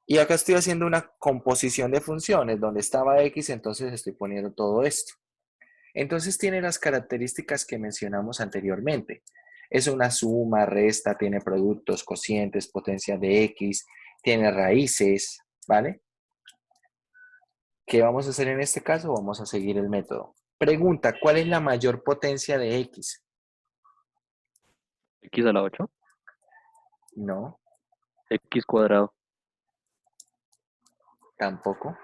Y acá estoy haciendo una composición de funciones, donde estaba x, entonces estoy poniendo todo esto. Entonces tiene las características que mencionamos anteriormente. Es una suma, resta, tiene productos, cocientes, potencia de x, tiene raíces, ¿vale? ¿Qué vamos a hacer en este caso? Vamos a seguir el método. Pregunta, ¿cuál es la mayor potencia de x? X a la 8, No, X cuadrado. tampoco.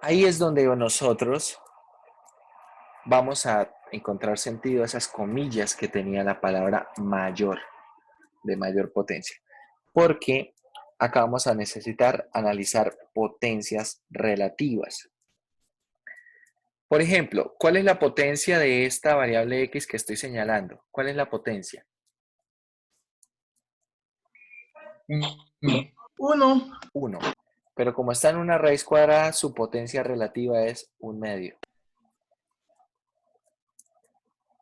Ahí es donde nosotros vamos a encontrar sentido a esas comillas que tenía la palabra mayor, de mayor potencia. Porque acá vamos a necesitar analizar potencias relativas. Por ejemplo, ¿cuál es la potencia de esta variable x que estoy señalando? ¿Cuál es la potencia? 1. 1. Pero como está en una raíz cuadrada, su potencia relativa es 1/2.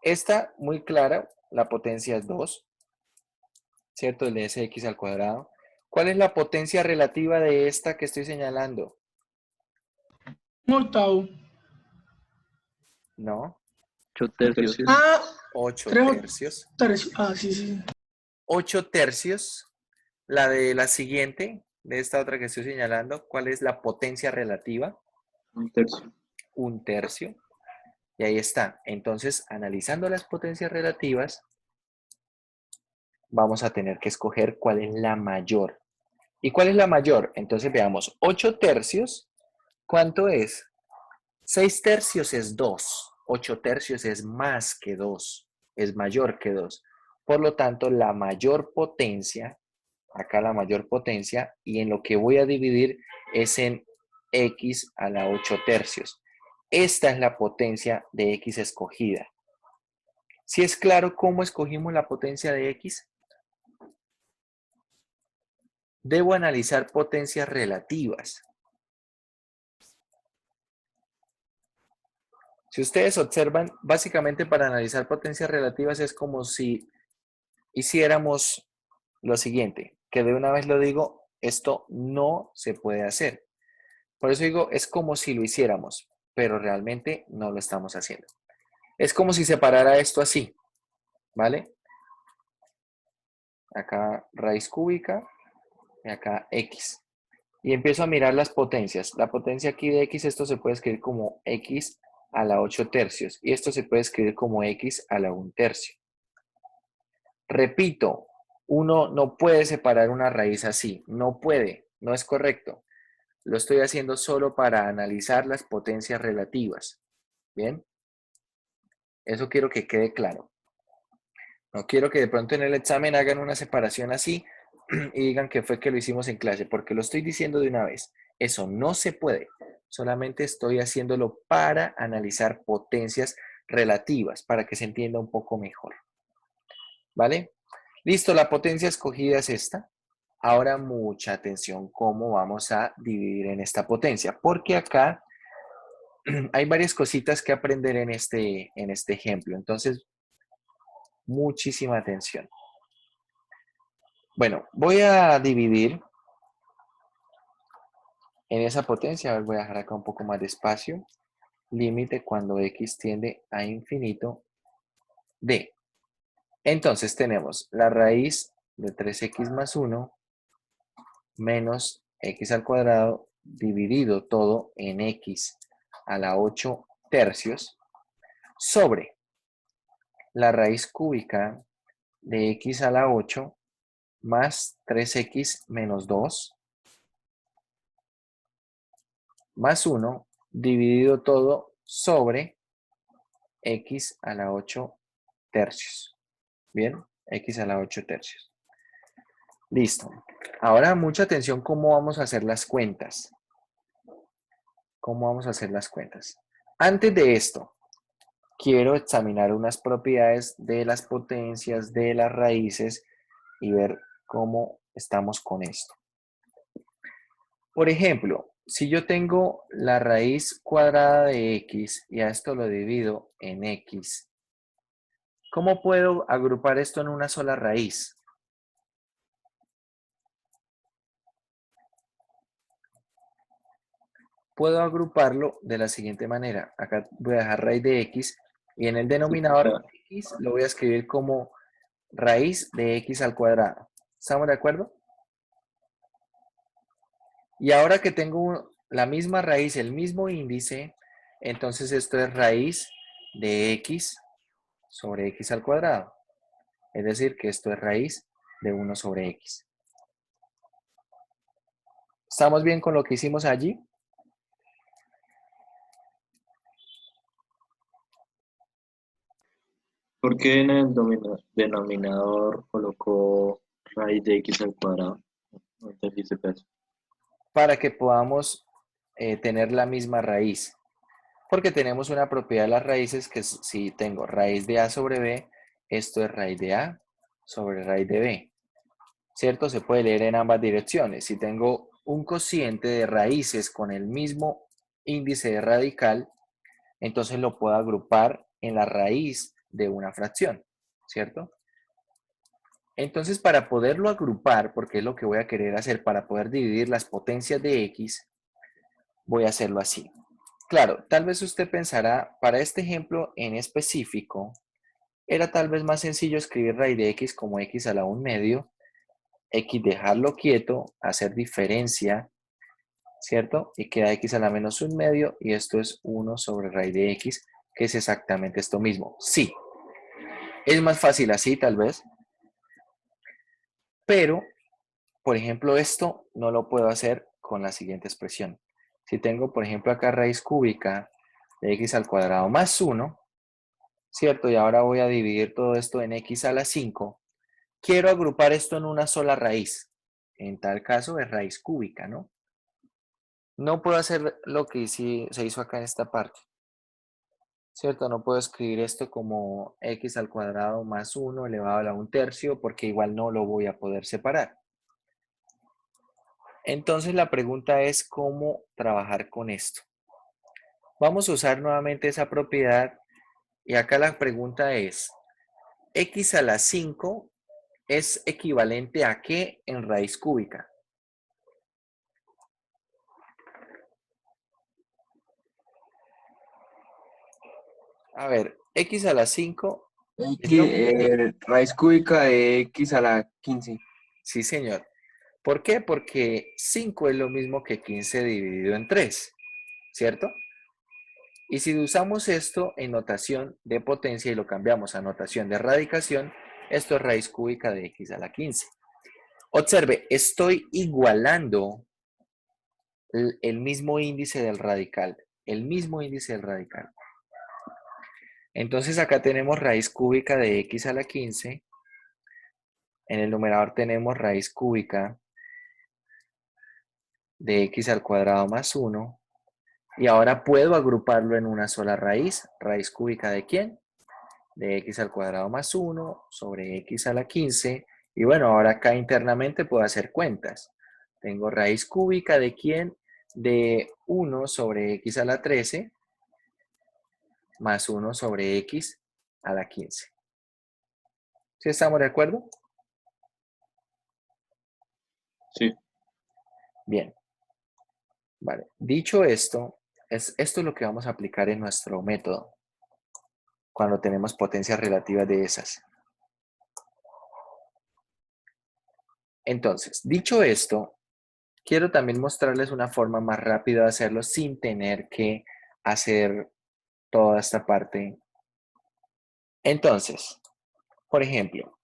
Esta, muy clara, la potencia es 2, ¿cierto? El de Sx al cuadrado. ¿Cuál es la potencia relativa de esta que estoy señalando? 1/8. No, 8 tercios. Ah, 8 3 tercios. tercios. Ah, sí, sí. 8 tercios. La de la siguiente, de esta otra que estoy señalando, ¿cuál es la potencia relativa? 1/3. 1/3. Y ahí está. Entonces, analizando las potencias relativas, vamos a tener que escoger cuál es la mayor. ¿Y cuál es la mayor? Entonces veamos, 8 tercios, ¿cuánto es? 6 tercios es 2. 8 tercios es más que 2. Es mayor que 2. Por lo tanto, la mayor potencia, acá la mayor potencia, y en lo que voy a dividir es en x a la 8 tercios. Esta es la potencia de x escogida. ¿Sí es claro cómo escogimos la potencia de x? Debo analizar potencias relativas. Si ustedes observan, básicamente para analizar potencias relativas es como si hiciéramos lo siguiente, que de una vez lo digo, esto no se puede hacer. Por eso digo, es como si lo hiciéramos, pero realmente no lo estamos haciendo. Es como si separara esto así, ¿vale? Acá raíz cúbica y acá x. Y empiezo a mirar las potencias. La potencia aquí de x, esto se puede escribir como x a la 8 tercios. Y esto se puede escribir como x a la 1 tercio. Repito, uno no puede separar una raíz así. No puede, no es correcto. Lo estoy haciendo solo para analizar las potencias relativas. ¿Bien? Eso quiero que quede claro. No quiero que de pronto en el examen hagan una separación así y digan que fue que lo hicimos en clase, porque lo estoy diciendo de una vez. Eso no se puede. Solamente estoy haciéndolo para analizar potencias relativas, para que se entienda un poco mejor. ¿Vale? Listo, la potencia escogida es esta. Ahora mucha atención cómo vamos a dividir en esta potencia, porque acá hay varias cositas que aprender en este ejemplo. Entonces, muchísima atención. Bueno, voy a dividir en esa potencia. A ver, voy a dejar acá un poco más de espacio. Límite cuando x tiende a infinito de. Entonces tenemos la raíz de 3x más 1 menos x al cuadrado dividido todo en x a la 8 tercios sobre la raíz cúbica de x a la 8 más 3x menos 2 más 1 dividido todo sobre x a la 8 tercios. Bien, x a la 8 tercios. Listo. Ahora mucha atención cómo vamos a hacer las cuentas. ¿Cómo vamos a hacer las cuentas? Antes de esto, quiero examinar unas propiedades de las potencias, de las raíces y ver cómo estamos con esto. Por ejemplo, si yo tengo la raíz cuadrada de x y a esto lo divido en x, ¿cómo puedo agrupar esto en una sola raíz? Puedo agruparlo de la siguiente manera. Acá voy a dejar raíz de x y en el denominador x lo voy a escribir como raíz de x al cuadrado. ¿Estamos de acuerdo? Y ahora que tengo la misma raíz, el mismo índice, entonces esto es raíz de x sobre x al cuadrado. Es decir, que esto es raíz de 1 sobre x. ¿Estamos bien con lo que hicimos allí? ¿Por qué en el denominador colocó raíz de x al cuadrado? No entendí ese pedazo. Para que podamos tener la misma raíz. Porque tenemos una propiedad de las raíces que si tengo raíz de a sobre b, esto es raíz de a sobre raíz de b. ¿Cierto? Se puede leer en ambas direcciones. Si tengo un cociente de raíces con el mismo índice de radical, entonces lo puedo agrupar en la raíz de una fracción, ¿cierto? Entonces, para poderlo agrupar, porque es lo que voy a querer hacer para poder dividir las potencias de x, voy a hacerlo así. Claro, tal vez usted pensará, para este ejemplo en específico, era tal vez más sencillo escribir raíz de x como x a la 1/2, x dejarlo quieto, hacer diferencia, ¿cierto? Y queda x a la menos 1/2 y esto es 1 sobre raíz de x, que es exactamente esto mismo. Sí, es más fácil así tal vez, pero, por ejemplo, esto no lo puedo hacer con la siguiente expresión. Si tengo, por ejemplo, acá raíz cúbica de x al cuadrado más 1, ¿cierto? Y ahora voy a dividir todo esto en x a la 5. Quiero agrupar esto en una sola raíz. En tal caso es raíz cúbica, ¿no? No puedo hacer lo que se hizo acá en esta parte, ¿cierto? No puedo escribir esto como x al cuadrado más 1 elevado a la 1/3 porque igual no lo voy a poder separar. Entonces la pregunta es cómo trabajar con esto. Vamos a usar nuevamente esa propiedad y acá la pregunta es, x a la 5 es equivalente a ¿qué en raíz cúbica? A ver, x a la 5 es lo... Raíz cúbica de x a la 15. Sí, señor. ¿Por qué? Porque 5 es lo mismo que 15 dividido en 3, ¿cierto? Y si usamos esto en notación de potencia y lo cambiamos a notación de radicación, esto es raíz cúbica de x a la 15. Observe, estoy igualando el mismo índice del radical, el mismo índice del radical. Entonces acá tenemos raíz cúbica de x a la 15. En el numerador tenemos raíz cúbica de x al cuadrado más 1. Y ahora puedo agruparlo en una sola raíz. ¿Raíz cúbica de quién? De x al cuadrado más 1 sobre x a la 15. Y bueno, ahora acá internamente puedo hacer cuentas. Tengo raíz cúbica de quién? De 1 sobre x a la 13 más 1 sobre x a la 15. ¿Sí estamos de acuerdo? Sí. Bien. Vale. Dicho esto, esto es lo que vamos a aplicar en nuestro método cuando tenemos potencias relativas de esas. Entonces, dicho esto, quiero también mostrarles una forma más rápida de hacerlo sin tener que hacer toda esta parte. Entonces, por ejemplo,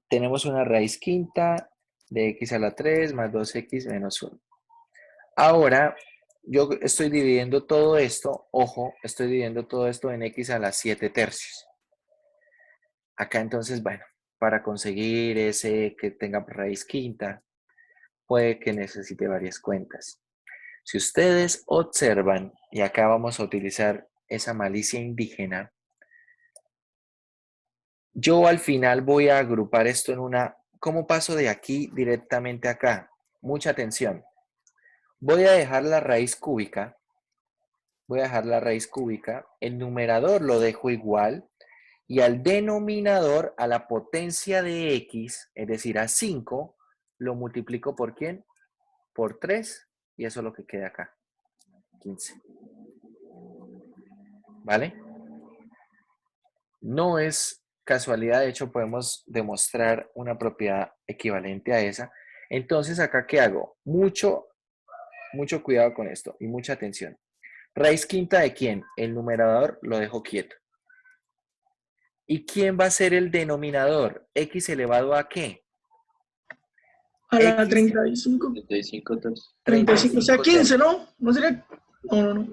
tenemos una raíz quinta de x a la 3 más 2x menos 1. Ahora, yo estoy dividiendo todo esto, ojo, estoy dividiendo todo esto en x a la 7/3. Acá entonces, bueno, para conseguir ese que tenga raíz quinta, puede que necesite varias cuentas. Si ustedes observan, y acá vamos a utilizar esa malicia indígena, yo al final voy a agrupar esto en una... ¿Cómo paso de aquí directamente acá? Mucha atención. Voy a dejar la raíz cúbica. El numerador lo dejo igual. Y al denominador, a la potencia de x, es decir, a 5, lo multiplico por ¿quién? Por 3. Y eso es lo que queda acá. 15. ¿Vale? No es casualidad, de hecho podemos demostrar una propiedad equivalente a esa. Entonces, ¿acá qué hago? Mucho cuidado con esto y mucha atención. ¿Raíz quinta de quién? El numerador lo dejo quieto. ¿Y quién va a ser el denominador? ¿X elevado a qué? A la X. 35. 35 tercios. 35, o sea, 15, 35 ¿no? ¿No sería? No.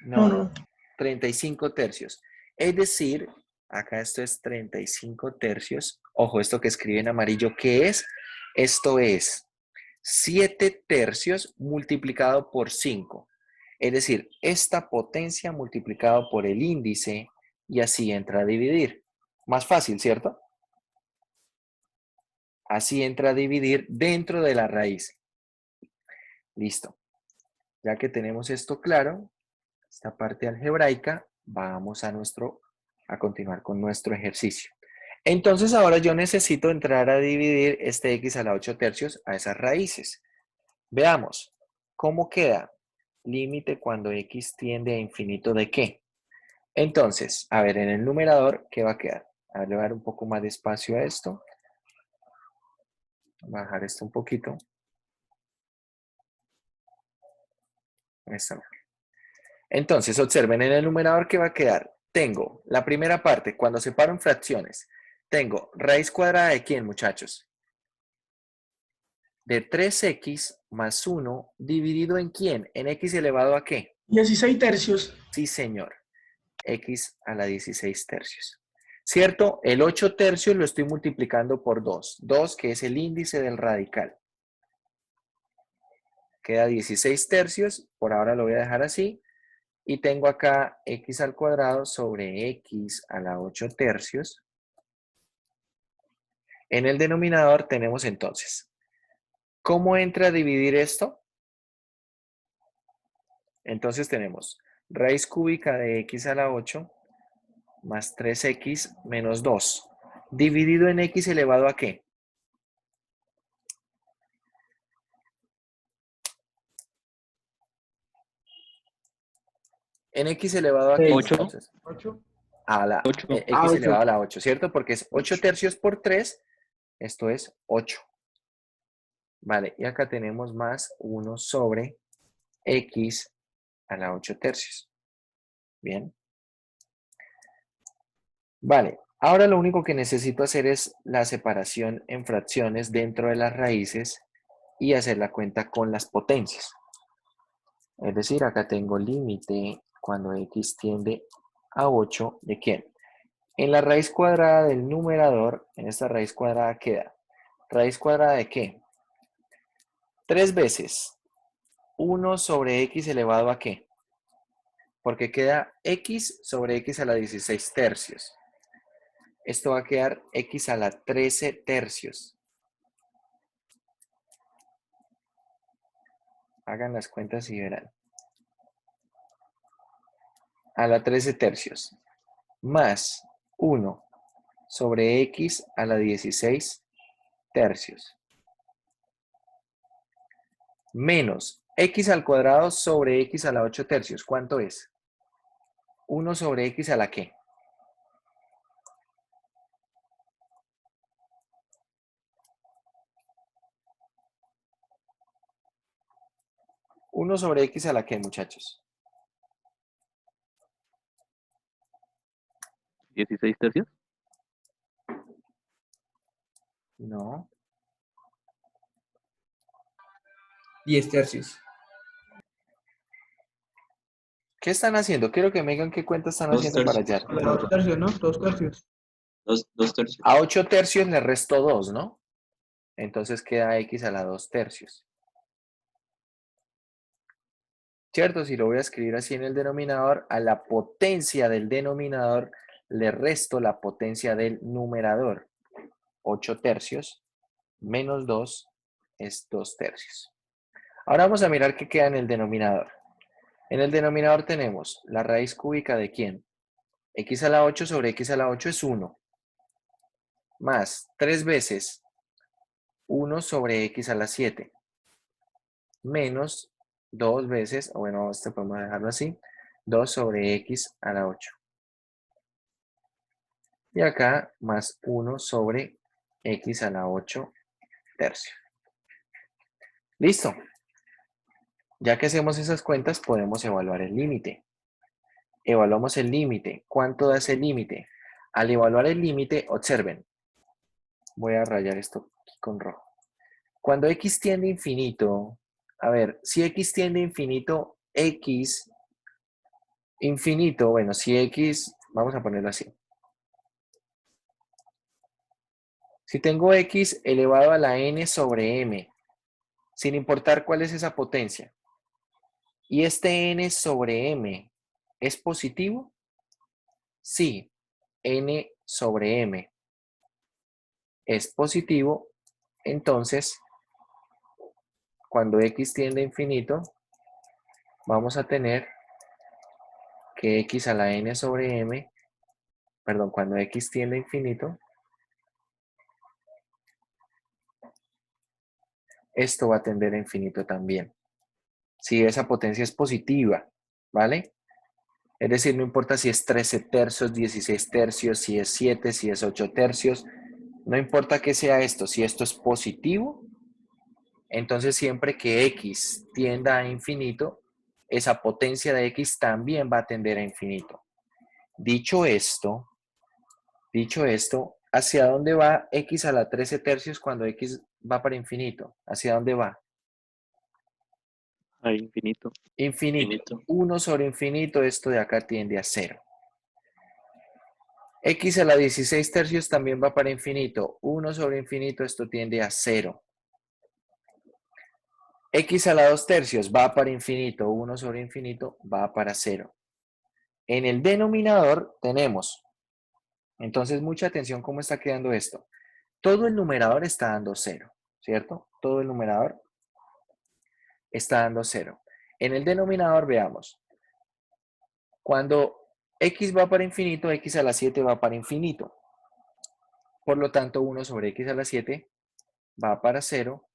No, 35 tercios. Es decir, acá esto es 35 tercios. Ojo, esto que escribe en amarillo, ¿qué es? Esto es 7 tercios multiplicado por 5. Es decir, esta potencia multiplicado por el índice y así entra a dividir. Más fácil, ¿cierto? Así entra a dividir dentro de la raíz. Listo. Ya que tenemos esto claro, esta parte algebraica, vamos a continuar con nuestro ejercicio. Entonces ahora yo necesito entrar a dividir este x a la 8 tercios a esas raíces. Veamos, ¿cómo queda? Límite cuando x tiende a infinito ¿de qué? Entonces, a ver, en el numerador, ¿qué va a quedar? A ver, le voy a dar un poco más de espacio a esto. Bajar esto un poquito. Ahí está. Entonces, observen, en el numerador, ¿qué va a quedar? Tengo la primera parte, cuando separo en fracciones, tengo raíz cuadrada de ¿quién, muchachos? De 3x más 1 dividido en ¿quién? ¿En x elevado a qué? 16 tercios. Sí, señor. X a la 16 tercios. ¿Cierto? El 8 tercios lo estoy multiplicando por 2. 2, que es el índice del radical. Queda 16 tercios. Por ahora lo voy a dejar así. Y tengo acá x al cuadrado sobre x a la 8 tercios. En el denominador tenemos entonces, ¿cómo entra a dividir esto? Entonces tenemos raíz cúbica de x a la 8 más 3x menos 2. Dividido en x elevado a ¿qué? En x elevado a ¿qué, 8. muchachos? 8. A la 8. x 8. elevado a la 8, ¿cierto? Porque es 8 tercios por 3, esto es 8. Vale, y acá tenemos más 1 sobre x a la 8 tercios. Bien. Vale, ahora lo único que necesito hacer es la separación en fracciones dentro de las raíces y hacer la cuenta con las potencias. Es decir, acá tengo límite cuando x tiende a 8, ¿de quién? En la raíz cuadrada del numerador, en esta raíz cuadrada queda, ¿raíz cuadrada de qué? 3 veces 1 sobre x elevado a qué? Porque queda x sobre x a la 16 tercios. Esto va a quedar x a la 13 tercios. Hagan las cuentas y verán. A la 13 tercios. Más 1 sobre x a la 16 tercios. Menos x al cuadrado sobre x a la 8 tercios. ¿Cuánto es? 1 sobre x a la ¿qué? ¿1 sobre x a la qué, muchachos? 16 tercios. No. 10 tercios. ¿Qué están haciendo? Quiero que me digan qué cuenta están 2 haciendo para tercios. hallar. 2 tercios, ¿no? 2 tercios. 2 tercios. A 8 tercios le resto 2, ¿no? Entonces queda x a la 2 tercios. ¿Cierto? Si lo voy a escribir así en el denominador, a la potencia del denominador le resto la potencia del numerador. 8 tercios menos 2 es 2 tercios. Ahora vamos a mirar qué queda en el denominador. En el denominador tenemos la raíz cúbica de ¿quién? X a la 8 sobre x a la 8 es 1. Más 3 veces 1 sobre x a la 7. Menos 2 veces, o bueno, esto podemos dejarlo así, 2 sobre x a la 8. Y acá más 1 sobre x a la 8 tercios. Listo. Ya que hacemos esas cuentas, podemos evaluar el límite. Evaluamos el límite. ¿Cuánto da ese límite? Al evaluar el límite, observen. Voy a rayar esto aquí con rojo. Cuando x tiende a infinito, a ver, si x tiende a infinito, x infinito, bueno, si x, vamos a ponerlo así. Si tengo x elevado a la n sobre m, sin importar cuál es esa potencia, y este n sobre m es positivo, sí, n sobre m es positivo, entonces cuando x tiende a infinito, vamos a tener que x a la n sobre m, perdón, cuando x tiende a infinito, esto va a tender a infinito también. Si esa potencia es positiva, ¿vale? Es decir, no importa si es 13 tercios, 16 tercios, si es 7, si es 8 tercios, no importa que sea esto, si esto es positivo, entonces siempre que x tienda a infinito, esa potencia de x también va a tender a infinito. Dicho esto, ¿hacia dónde va x a la 13 tercios cuando x va para infinito? ¿Hacia dónde va? A infinito. Infinito. Infinito. 1 sobre infinito, esto de acá tiende a 0. X a la 16 tercios también va para infinito. 1 sobre infinito, esto tiende a 0. X a la 2 tercios va para infinito. 1 sobre infinito va para 0. En el denominador tenemos, entonces mucha atención cómo está quedando esto. Todo el numerador está dando 0, ¿cierto? Todo el numerador está dando 0. En el denominador veamos. Cuando x va para infinito, x a la 7 va para infinito. Por lo tanto, 1 sobre x a la 7 va para 0.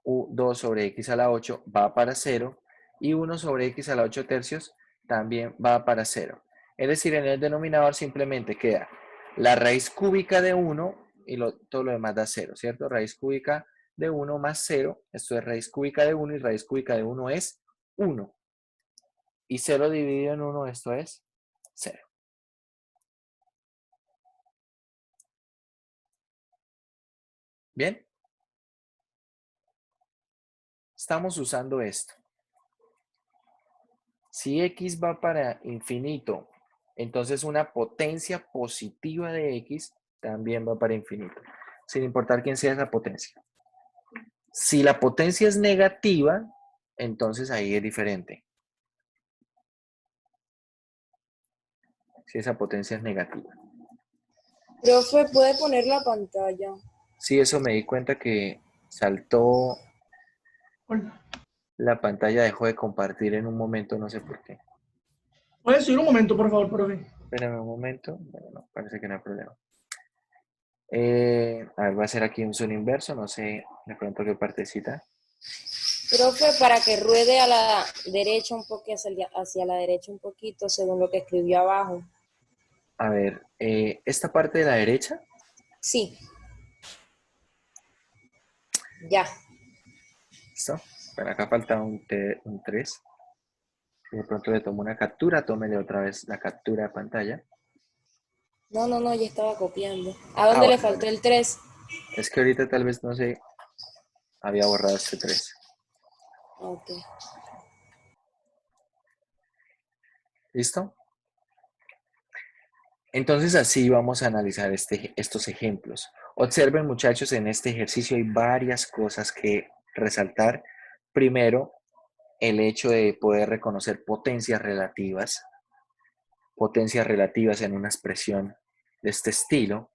2 sobre x a la 8 va para 0. Y 1 sobre x a la 8 tercios también va para 0. Es decir, en el denominador simplemente queda la raíz cúbica de 1 y todo lo demás da 0, ¿cierto? Raíz cúbica de 1 más 0. Esto es raíz cúbica de 1 y raíz cúbica de 1 es 1. Y 0 dividido en 1, esto es 0. ¿Bien? Estamos usando esto. Si x va para infinito, entonces una potencia positiva de x también va para infinito, sin importar quién sea esa potencia. Si la potencia es negativa, entonces ahí es diferente. Si esa potencia es negativa. Profe, ¿puede poner la pantalla? Sí, eso me di cuenta que saltó Hola. la pantalla, dejó de compartir en un momento, no sé por qué. ¿Puede subir un momento, por favor, profe? Espérame un momento. Bueno, no, parece que no hay problema. A ver, voy a hacer aquí un zoom inverso, no sé de pronto qué partecita. Profe, para que ruede a la derecha un poco, hacia la derecha un poquito, según lo que escribió abajo. A ver, esta parte de la derecha, Sí. Ya. ¿listo? Bueno, acá falta un 3. Si de pronto le tomo una captura, tómele otra vez la captura de pantalla. No, ya estaba copiando. ¿A dónde le Bueno, faltó el 3? es que ahorita tal vez no sé, había borrado este 3. Ok. ¿Listo? Entonces así vamos a analizar estos ejemplos. Observen, muchachos, en este ejercicio hay varias cosas que resaltar. Primero, el hecho de poder reconocer potencias relativas en una expresión de este estilo.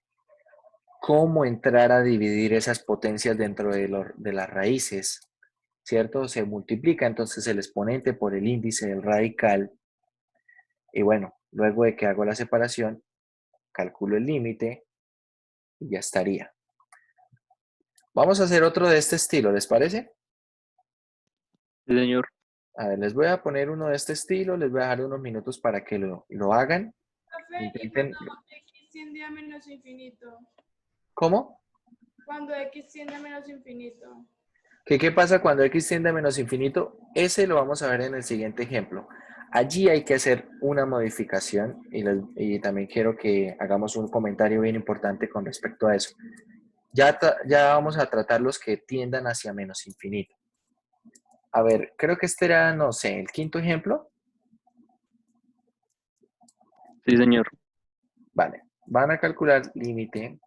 Cómo entrar a dividir esas potencias dentro de las raíces, ¿cierto? Se multiplica entonces el exponente por el índice del radical. Y bueno, luego de que hago la separación, calculo el límite y ya estaría. Vamos a hacer otro de este estilo, ¿les parece? Sí, señor. A ver, les voy a poner uno de este estilo, les voy a dejar unos minutos para que lo hagan. Profe, ¿y Intenten. cuando x tiende a menos infinito? ¿Cómo? Cuando x tiende a menos infinito. ¿Qué pasa cuando x tiende a menos infinito? Ese lo vamos a ver en el siguiente ejemplo. Allí hay que hacer una modificación y también quiero que hagamos un comentario bien importante con respecto a eso. Ya vamos a tratar los que tiendan hacia menos infinito. A ver, creo que este era, no sé, el quinto ejemplo. Sí, señor. Vale, van a calcular límite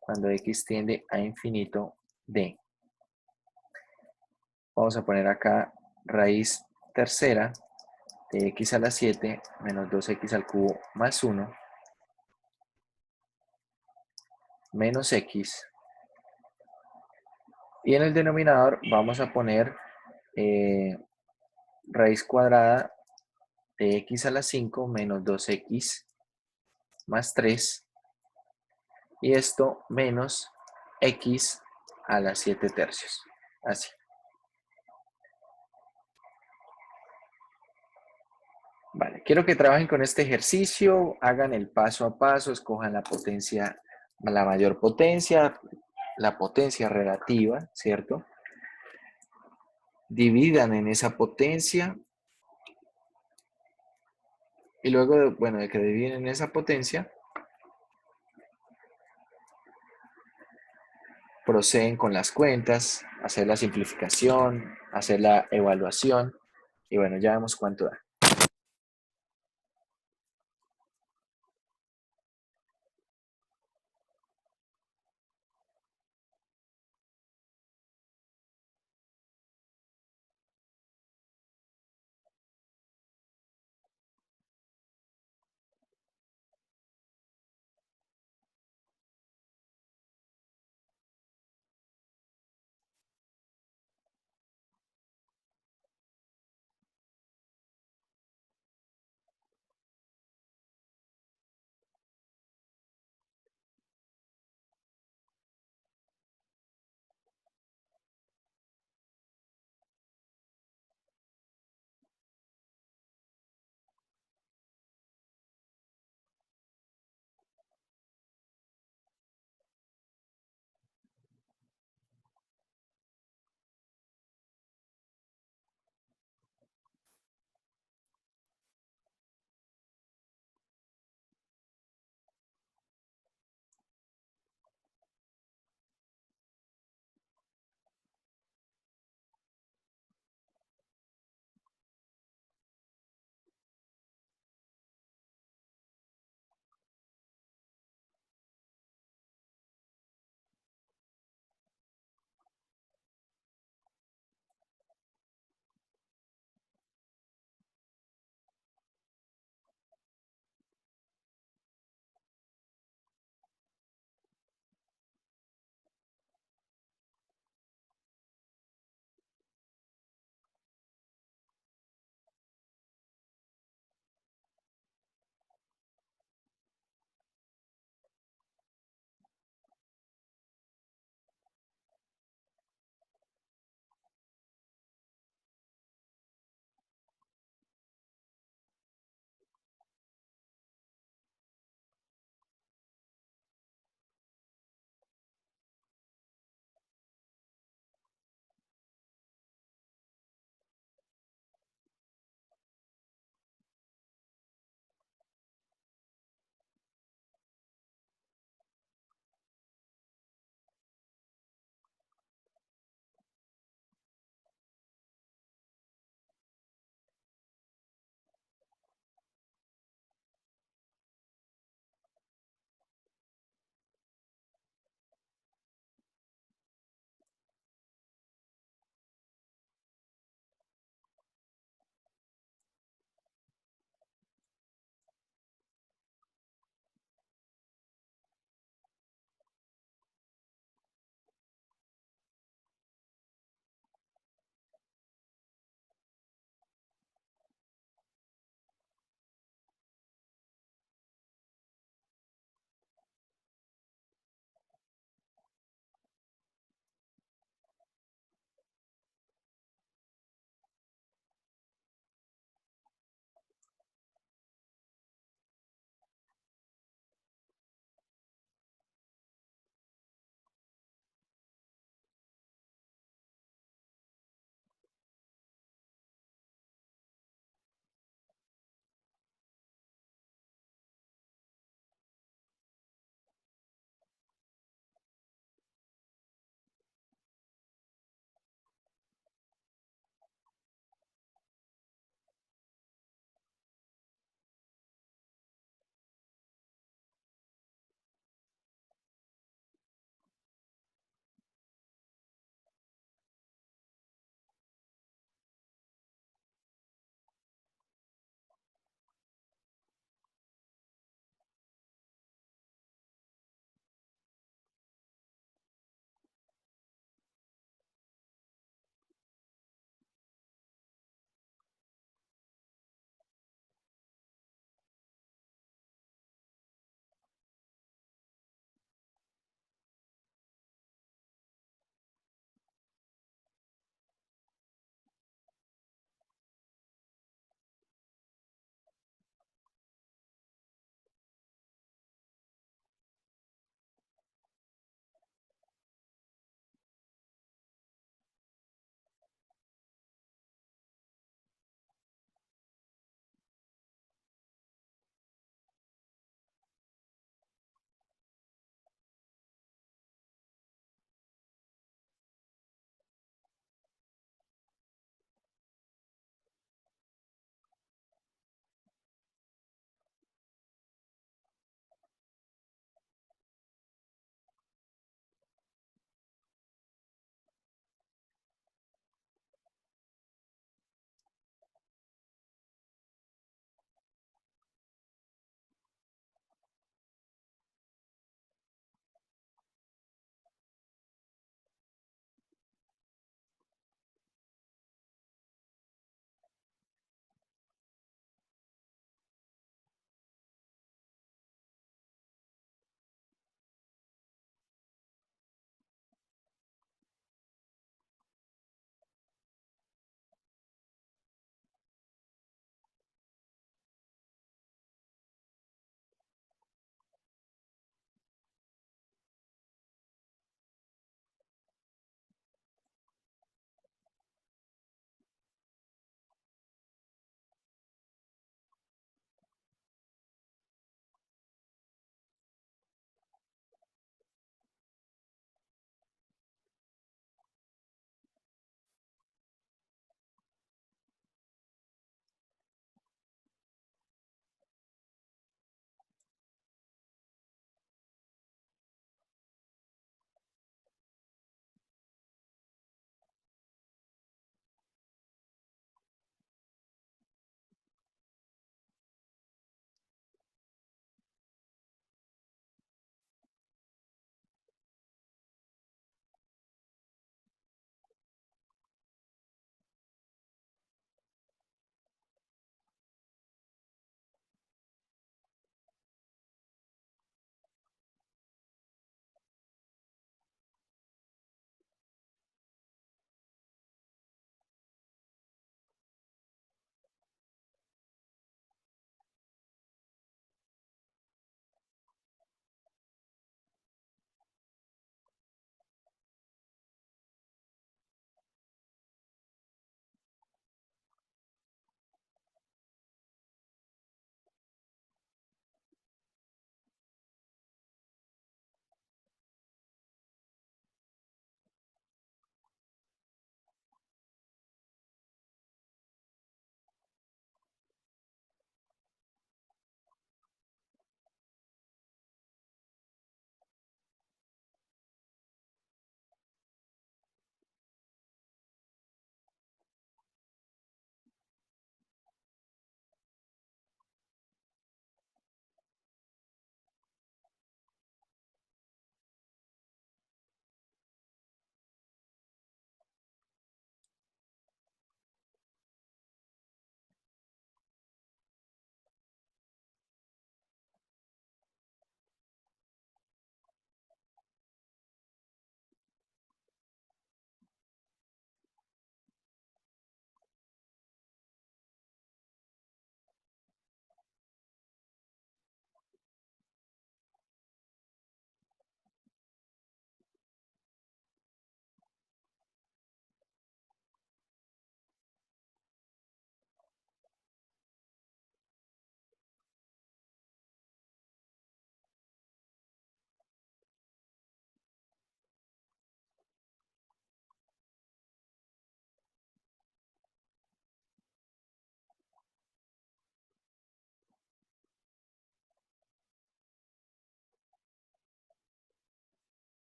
cuando x tiende a infinito de. Vamos a poner acá raíz tercera de x a la 7 menos 2x al cubo más 1 menos x. Y en el denominador vamos a poner raíz cuadrada de x a la 5 menos 2x más 3, y esto menos x a la 7 tercios. Así. Vale, quiero que trabajen con este ejercicio, hagan el paso a paso, escojan la potencia, la mayor potencia, la potencia relativa, ¿cierto? Dividan en esa potencia y luego, bueno, de que dividen en esa potencia, proceden con las cuentas, hacer la simplificación, hacer la evaluación y bueno, ya vemos cuánto da.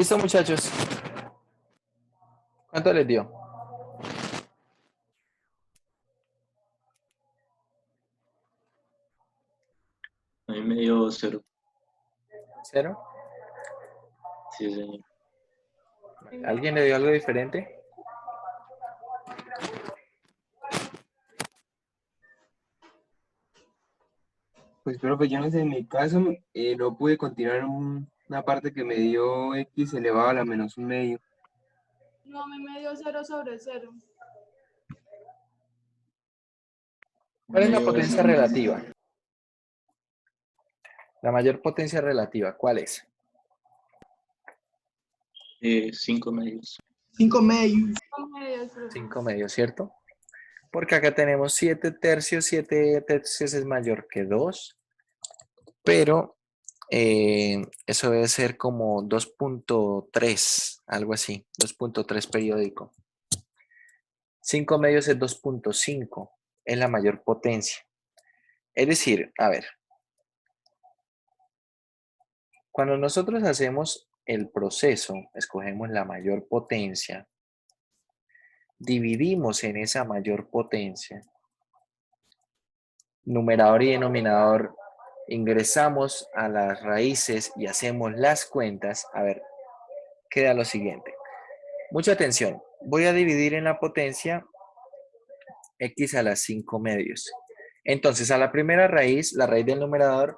Listo, muchachos. ¿Cuánto les dio? A mí me dio 0. ¿Cero? Sí, señor. ¿Alguien le dio algo diferente? Pues, profe, yo no sé, en mi caso no pude continuar una parte que me dio x elevado a la menos un medio. No, a mí me dio 0/0. ¿Cuál es Me la dio potencia 0. relativa? La mayor potencia relativa, ¿cuál es? 5 medios. 5 medios. Con medios, profe. 5 medios, ¿cierto? Porque acá tenemos 7 tercios. 7 tercios es mayor que 2, pero eso debe ser como 2.3, algo así, 2.3 periódico. 5 medios es 2.5, es la mayor potencia. Es decir, a ver, cuando nosotros hacemos el proceso, escogemos la mayor potencia, dividimos en esa mayor potencia, numerador y denominador, ingresamos a las raíces y hacemos las cuentas. A ver, queda lo siguiente. Mucha atención. Voy a dividir en la potencia x a las 5 medios. Entonces, a la primera raíz, la raíz del numerador,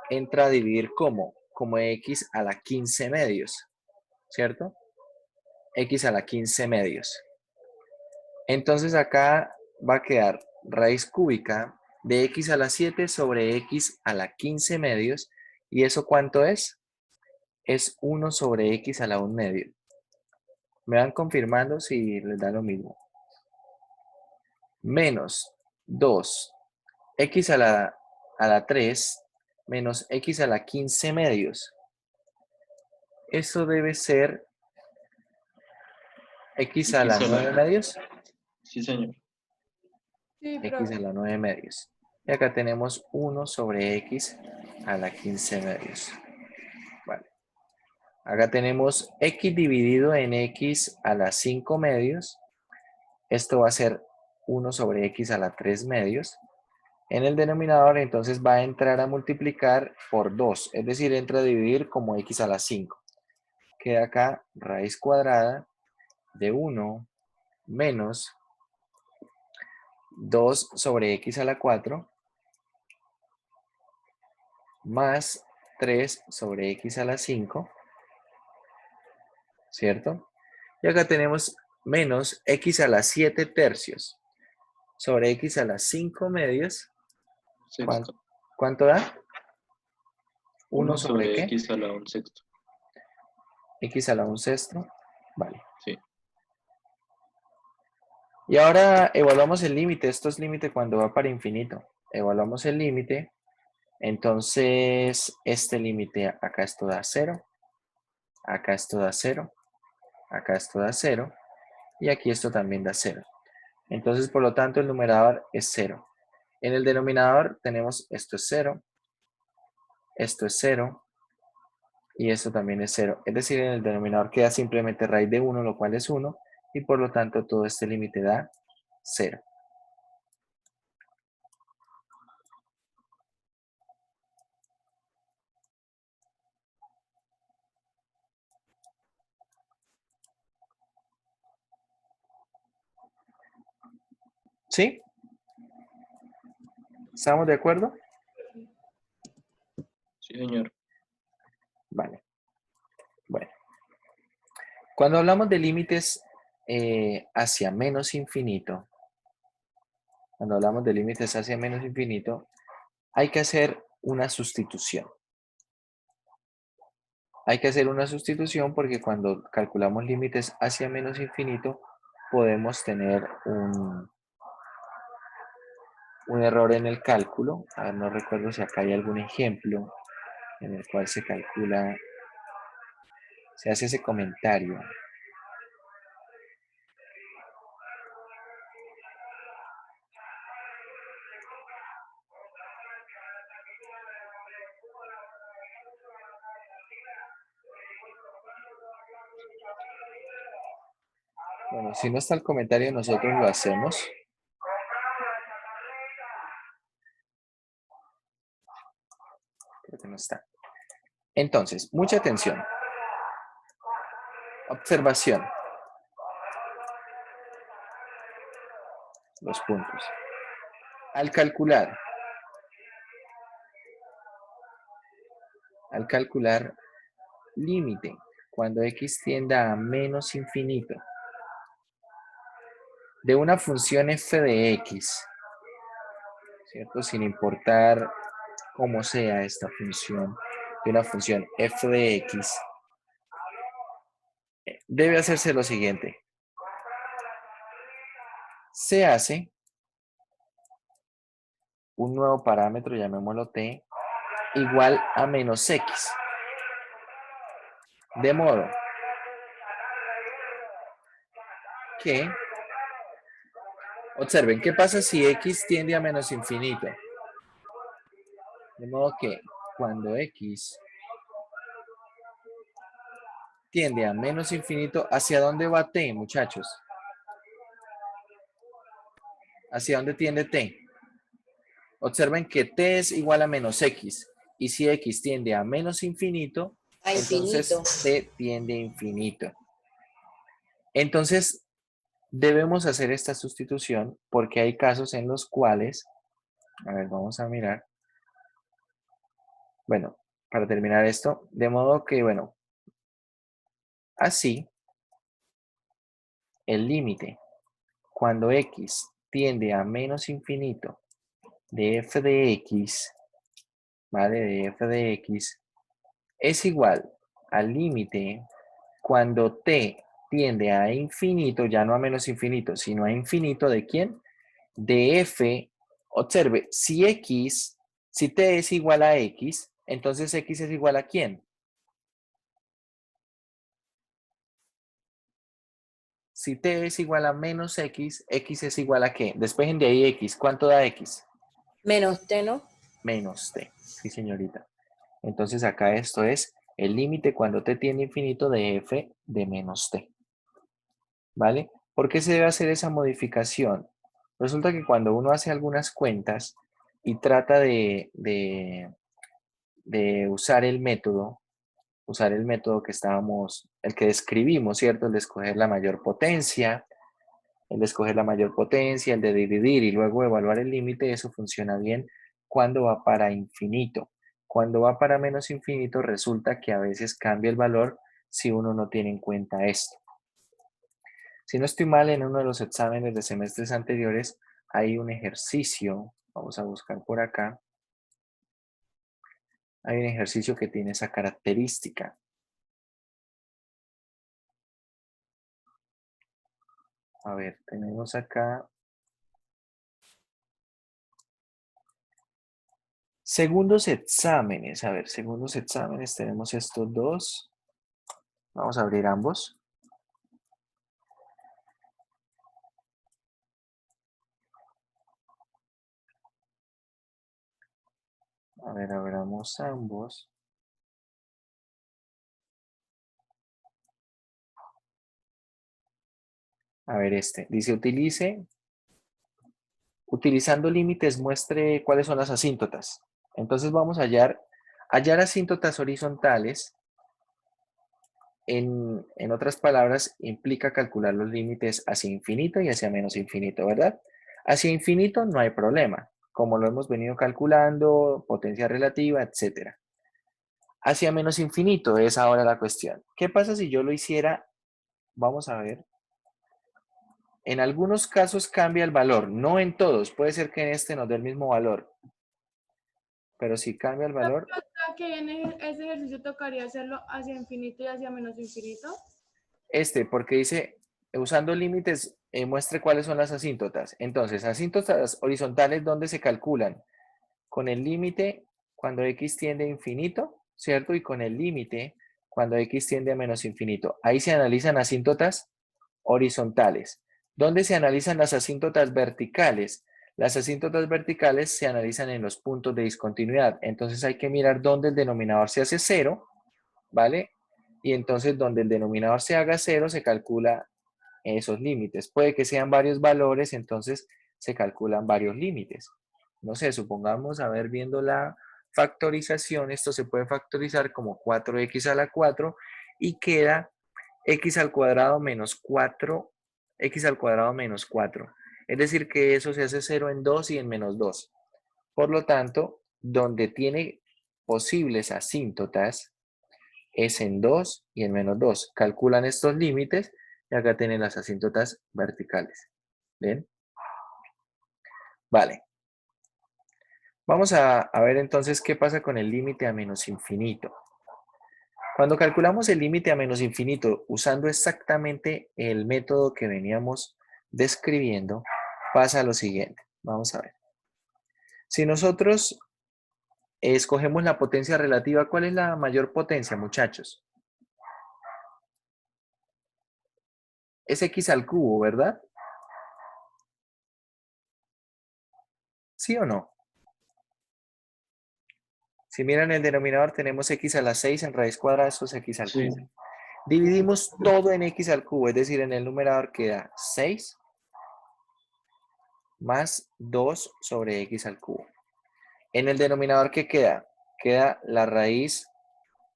entra a dividir como x a la 15 medios, ¿cierto? X a la 15 medios. Entonces acá va a quedar raíz cúbica de x a la 7 sobre x a la 15 medios. ¿Y eso cuánto es? Es 1 sobre x a la 1 medio. Me van confirmando si les da lo mismo. Menos 2 x a la 3 menos x a la 15 medios. Eso debe ser x a la X a 9 la... medios. Sí, señor. Sí, X profe. a la 9 medios. Y acá tenemos 1 sobre x a la 15 medios. Vale. Acá tenemos x dividido en x a la 5 medios. Esto va a ser 1 sobre x a la 3 medios. En el denominador entonces va a entrar a multiplicar por 2. Es decir, entra a dividir como x a la 5. Queda acá raíz cuadrada de 1 menos 2 sobre x a la 4 más 3 sobre x a la 5, ¿cierto? Y acá tenemos menos x a la 7 tercios sobre x a la 5 medios. Sexto. ¿Cuánto da? 1 1 sobre sobre qué? X a la 1 sexto. X a la 1 sexto. Vale. Sí. Y ahora evaluamos el límite. Esto es límite cuando va para infinito. Evaluamos el límite. Entonces, este límite, acá esto da 0. Acá esto da 0. Acá esto da 0. Y aquí esto también da 0. Entonces, por lo tanto, el numerador es 0. En el denominador tenemos esto es 0, esto es 0 y esto también es 0. Es decir, en el denominador queda simplemente raíz de 1, lo cual es 1, y por lo tanto todo este límite da 0. ¿Sí? ¿Estamos de acuerdo? Sí, señor. Vale. Bueno. Cuando hablamos de límites hacia menos infinito, hay que hacer una sustitución. Hay que hacer una sustitución porque cuando calculamos límites hacia menos infinito, podemos tener un error en el cálculo. A ver, no recuerdo si acá hay algún ejemplo en el cual se calcula, se hace ese comentario. Bueno, si no está el comentario, nosotros lo hacemos. Creo que no está. Entonces, mucha atención. Observación. Los puntos. Al calcular límite cuando x tienda a menos infinito de una función f de x, ¿cierto? Sin importar cómo sea esta función, de una función f de x, debe hacerse lo siguiente. Se hace un nuevo parámetro, llamémoslo t, igual a menos x. De modo que, observen, ¿qué pasa si x tiende a menos infinito? De modo que cuando x tiende a menos infinito, ¿hacia dónde va t, muchachos? ¿Hacia dónde tiende t? Observen que t es igual a menos x. Y si x tiende a menos infinito, A entonces infinito. t tiende a infinito. Entonces, debemos hacer esta sustitución porque hay casos en los cuales, a ver, vamos a mirar. Bueno, para terminar esto, de modo que, bueno, así, el límite, cuando x tiende a menos infinito de f de x, ¿vale? De f de x, es igual al límite cuando t tiende a infinito, ya no a menos infinito, sino a infinito, ¿de quién? De f. Observe, si t es igual a x, entonces x es igual a ¿quién? Si t es igual a menos x, x es igual a ¿qué? Despejen de ahí x. ¿Cuánto da x? Menos t, ¿no? Menos t. Sí, señorita. Entonces acá esto es el límite cuando t tiende a infinito de f de menos t. ¿Vale? ¿Por qué se debe hacer esa modificación? Resulta que cuando uno hace algunas cuentas y trata de usar el método que el que describimos, ¿cierto? El de escoger la mayor potencia, el de dividir y luego evaluar el límite, eso funciona bien cuando va para infinito. Cuando va para menos infinito, resulta que a veces cambia el valor si uno no tiene en cuenta esto. Si no estoy mal, en uno de los exámenes de semestres anteriores hay un ejercicio, vamos a buscar por acá, hay un ejercicio que tiene esa característica. A ver, tenemos acá. Segundos exámenes. A ver, segundos exámenes. Tenemos estos dos. Vamos a abrir ambos. A ver, abramos ambos. A ver, este. Dice, utilizando límites, muestre cuáles son las asíntotas. Entonces vamos a hallar asíntotas horizontales. En otras palabras, implica calcular los límites hacia infinito y hacia menos infinito, ¿verdad? Hacia infinito no hay problema, como lo hemos venido calculando, potencia relativa, etc. Hacia menos infinito es ahora la cuestión. ¿Qué pasa si yo lo hiciera? Vamos a ver. En algunos casos cambia el valor, no en todos. Puede ser que en este nos dé el mismo valor. Pero si cambia el valor... Que en ese ejercicio tocaría hacerlo hacia infinito y hacia menos infinito. Porque dice, usando límites, muestre cuáles son las asíntotas. Entonces, asíntotas horizontales, ¿dónde se calculan? Con el límite cuando x tiende a infinito, ¿cierto? Y con el límite cuando x tiende a menos infinito. Ahí se analizan asíntotas horizontales. ¿Dónde se analizan las asíntotas verticales? Las asíntotas verticales se analizan en los puntos de discontinuidad. Entonces hay que mirar dónde el denominador se hace cero, ¿vale? Y entonces donde el denominador se haga cero se calcula esos límites. Puede que sean varios valores, entonces se calculan varios límites. No sé, supongamos, a ver, viendo la factorización, esto se puede factorizar como 4x a la 4 y queda x al cuadrado menos 4, x al cuadrado menos 4. Es decir, que eso se hace 0 en 2 y en menos 2. Por lo tanto, donde tiene posibles asíntotas es en 2 y en menos 2. Calculan estos límites y acá tienen las asíntotas verticales. ¿Bien? Vale. Vamos a ver entonces qué pasa con el límite a menos infinito. Cuando calculamos el límite a menos infinito usando exactamente el método que veníamos describiendo, pasa lo siguiente. Vamos a ver. Si nosotros escogemos la potencia relativa, ¿cuál es la mayor potencia, muchachos? Es x al cubo, ¿verdad? ¿Sí o no? Si miran el denominador, tenemos x a la 6 en raíz cuadrada, eso es x al Sí. cubo. Dividimos todo en x al cubo, es decir, en el numerador queda 6 más 2 sobre x al cubo. En el denominador, ¿qué queda? Queda la raíz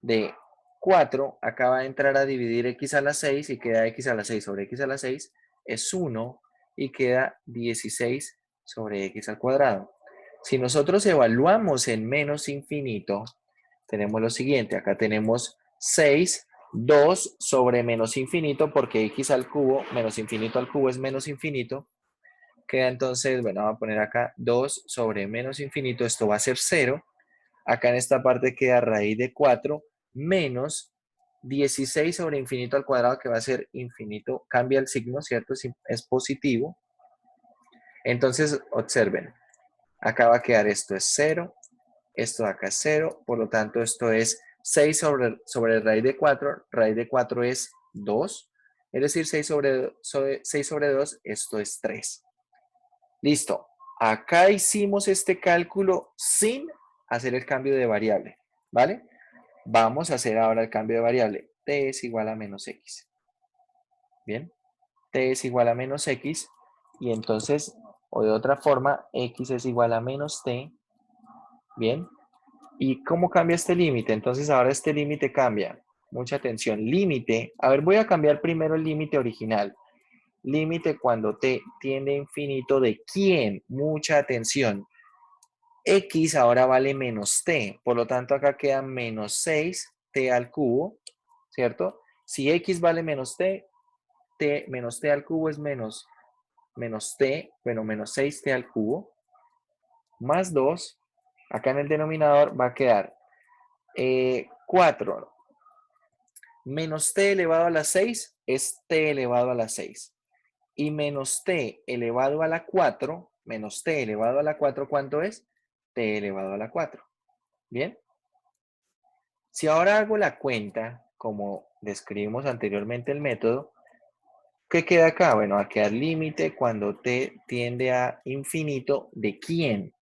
de 4, acá va a entrar a dividir x a la 6 y queda x a la 6 sobre x a la 6 es 1 y queda 16 sobre x al cuadrado. Si nosotros evaluamos en menos infinito, tenemos lo siguiente, acá tenemos 6, 2 sobre menos infinito, porque x al cubo, menos infinito al cubo es menos infinito, queda entonces, bueno, vamos a poner acá 2 sobre menos infinito, esto va a ser 0, acá en esta parte queda raíz de 4, menos 16 sobre infinito al cuadrado, que va a ser infinito, cambia el signo, ¿cierto? Es positivo. Entonces, observen, acá va a quedar esto es 0, esto de acá es 0, por lo tanto esto es 6 sobre raíz de 4 es 2, es decir, 6 sobre 2, esto es 3. Listo, acá hicimos este cálculo sin hacer el cambio de variable, ¿vale? Vamos a hacer ahora el cambio de variable, t es igual a menos x, ¿bien? T es igual a menos x, y entonces, o de otra forma, x es igual a menos t, ¿bien? ¿Y cómo cambia este límite? Entonces ahora este límite cambia. Mucha atención. Límite. A ver, voy a cambiar primero el límite original. Límite cuando t tiende a infinito de quién. Mucha atención. X ahora vale menos t. Por lo tanto acá queda menos 6t al cubo. ¿Cierto? Si x vale menos t, menos t al cubo es menos t. Bueno, menos 6t al cubo. Más 2. Acá en el denominador va a quedar 4 menos t elevado a la 6 es t elevado a la 6. Y menos t elevado a la 4, menos t elevado a la 4, ¿cuánto es? T elevado a la 4. ¿Bien? Si ahora hago la cuenta, como describimos anteriormente el método, ¿qué queda acá? Bueno, va a quedar límite cuando t tiende a infinito de quién.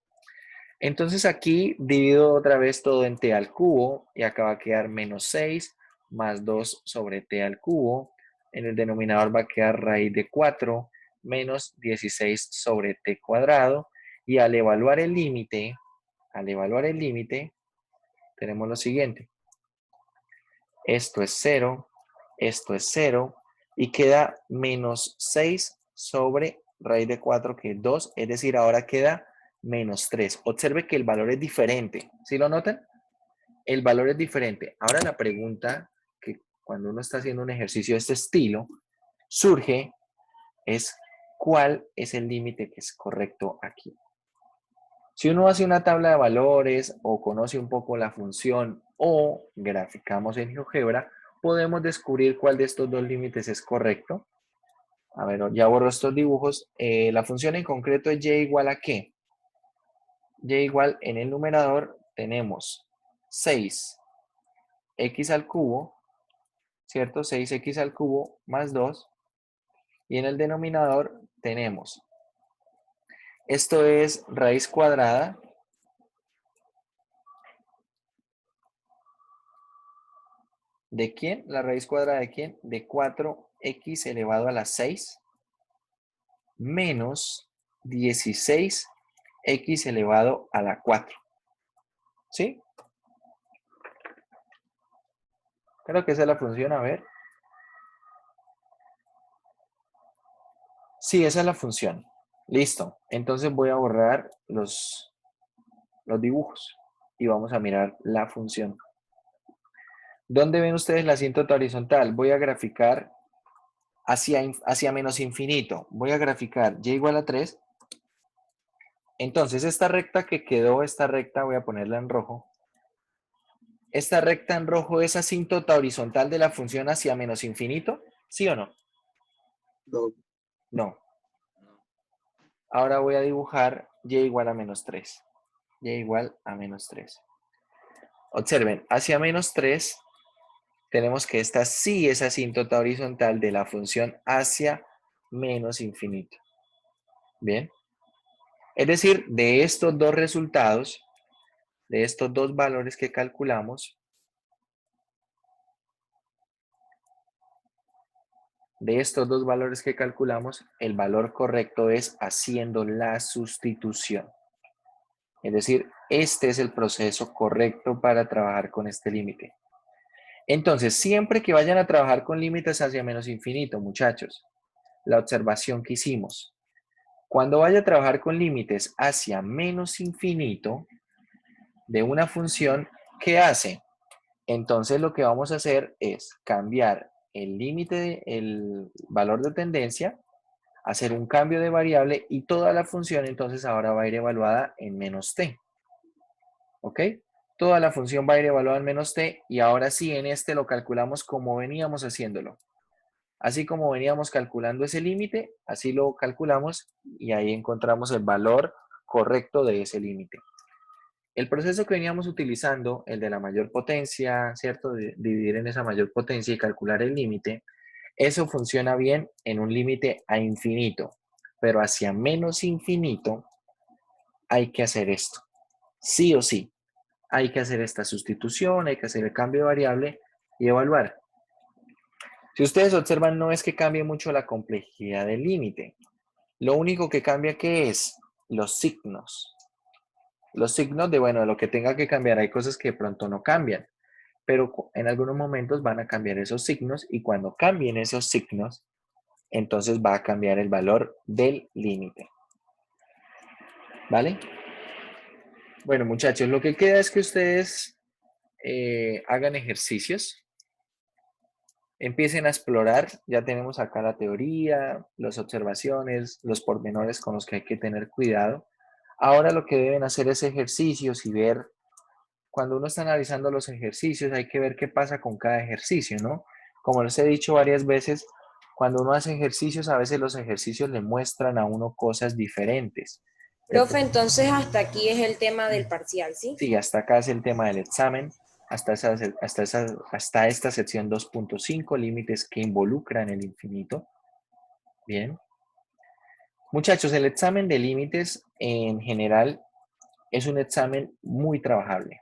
Entonces aquí divido otra vez todo en t al cubo y acá va a quedar menos 6 más 2 sobre t al cubo. En el denominador va a quedar raíz de 4 menos 16 sobre t cuadrado. Y al evaluar el límite, tenemos lo siguiente. Esto es 0, esto es 0 y queda menos 6 sobre raíz de 4 que es 2, es decir, ahora queda menos 3. Observe que el valor es diferente. ¿Sí lo notan? El valor es diferente. Ahora la pregunta que cuando uno está haciendo un ejercicio de este estilo surge es ¿cuál es el límite que es correcto aquí? Si uno hace una tabla de valores o conoce un poco la función o graficamos en GeoGebra, podemos descubrir cuál de estos dos límites es correcto. A ver, ya borro estos dibujos. La función en concreto es y igual a ¿qué? Y igual en el numerador tenemos 6x al cubo, ¿cierto? 6x al cubo más 2. Y en el denominador tenemos, esto es raíz cuadrada, ¿De quién? ¿La raíz cuadrada de quién? De 4x elevado a la 6 menos 16x elevado a la 4. ¿Sí? Creo que esa es la función, a ver. Sí, esa es la función. Listo. Entonces voy a borrar los dibujos y vamos a mirar la función. ¿Dónde ven ustedes la asíntota horizontal? Voy a graficar hacia menos infinito. Voy a graficar y igual a 3. Entonces, esta recta que quedó, esta recta, voy a ponerla en rojo. ¿Esta recta en rojo es asíntota horizontal de la función hacia menos infinito? ¿Sí o no? No. No. Ahora voy a dibujar y igual a menos 3. Y igual a menos 3. Observen, hacia menos 3 tenemos que esta sí es asíntota horizontal de la función hacia menos infinito. Bien. Es decir, de estos dos resultados, de estos dos valores que calculamos, el valor correcto es haciendo la sustitución. Es decir, este es el proceso correcto para trabajar con este límite. Entonces, siempre que vayan a trabajar con límites hacia menos infinito, muchachos, la observación que hicimos, cuando vaya a trabajar con límites hacia menos infinito de una función, ¿qué hace? Entonces lo que vamos a hacer es cambiar el límite, el valor de tendencia, hacer un cambio de variable y toda la función entonces ahora va a ir evaluada en menos t. ¿Ok? Toda la función va a ir evaluada en menos t y ahora sí en este lo calculamos como veníamos haciéndolo. Así como veníamos calculando ese límite, así lo calculamos y ahí encontramos el valor correcto de ese límite. El proceso que veníamos utilizando, el de la mayor potencia, ¿cierto? De dividir en esa mayor potencia y calcular el límite, eso funciona bien en un límite a infinito, pero hacia menos infinito hay que hacer esto. Sí o sí, hay que hacer esta sustitución, hay que hacer el cambio de variable y evaluar. Si ustedes observan, no es que cambie mucho la complejidad del límite. Lo único que cambia, ¿qué es? Los signos. Los signos de, bueno, de lo que tenga que cambiar. Hay cosas que de pronto no cambian, pero en algunos momentos van a cambiar esos signos y cuando cambien esos signos, entonces va a cambiar el valor del límite. ¿Vale? Bueno, muchachos, lo que queda es que ustedes hagan ejercicios. Empiecen a explorar, ya tenemos acá la teoría, las observaciones, los pormenores con los que hay que tener cuidado. Ahora lo que deben hacer es ejercicios y ver, cuando uno está analizando los ejercicios, hay que ver qué pasa con cada ejercicio, ¿no? Como les he dicho varias veces, cuando uno hace ejercicios, a veces los ejercicios le muestran a uno cosas diferentes. Profe, entonces hasta aquí es el tema del parcial, ¿sí? Sí, hasta acá es el tema del examen. Hasta esta sección 2.5, límites que involucran el infinito. Bien. Muchachos, el examen de límites en general es un examen muy trabajable.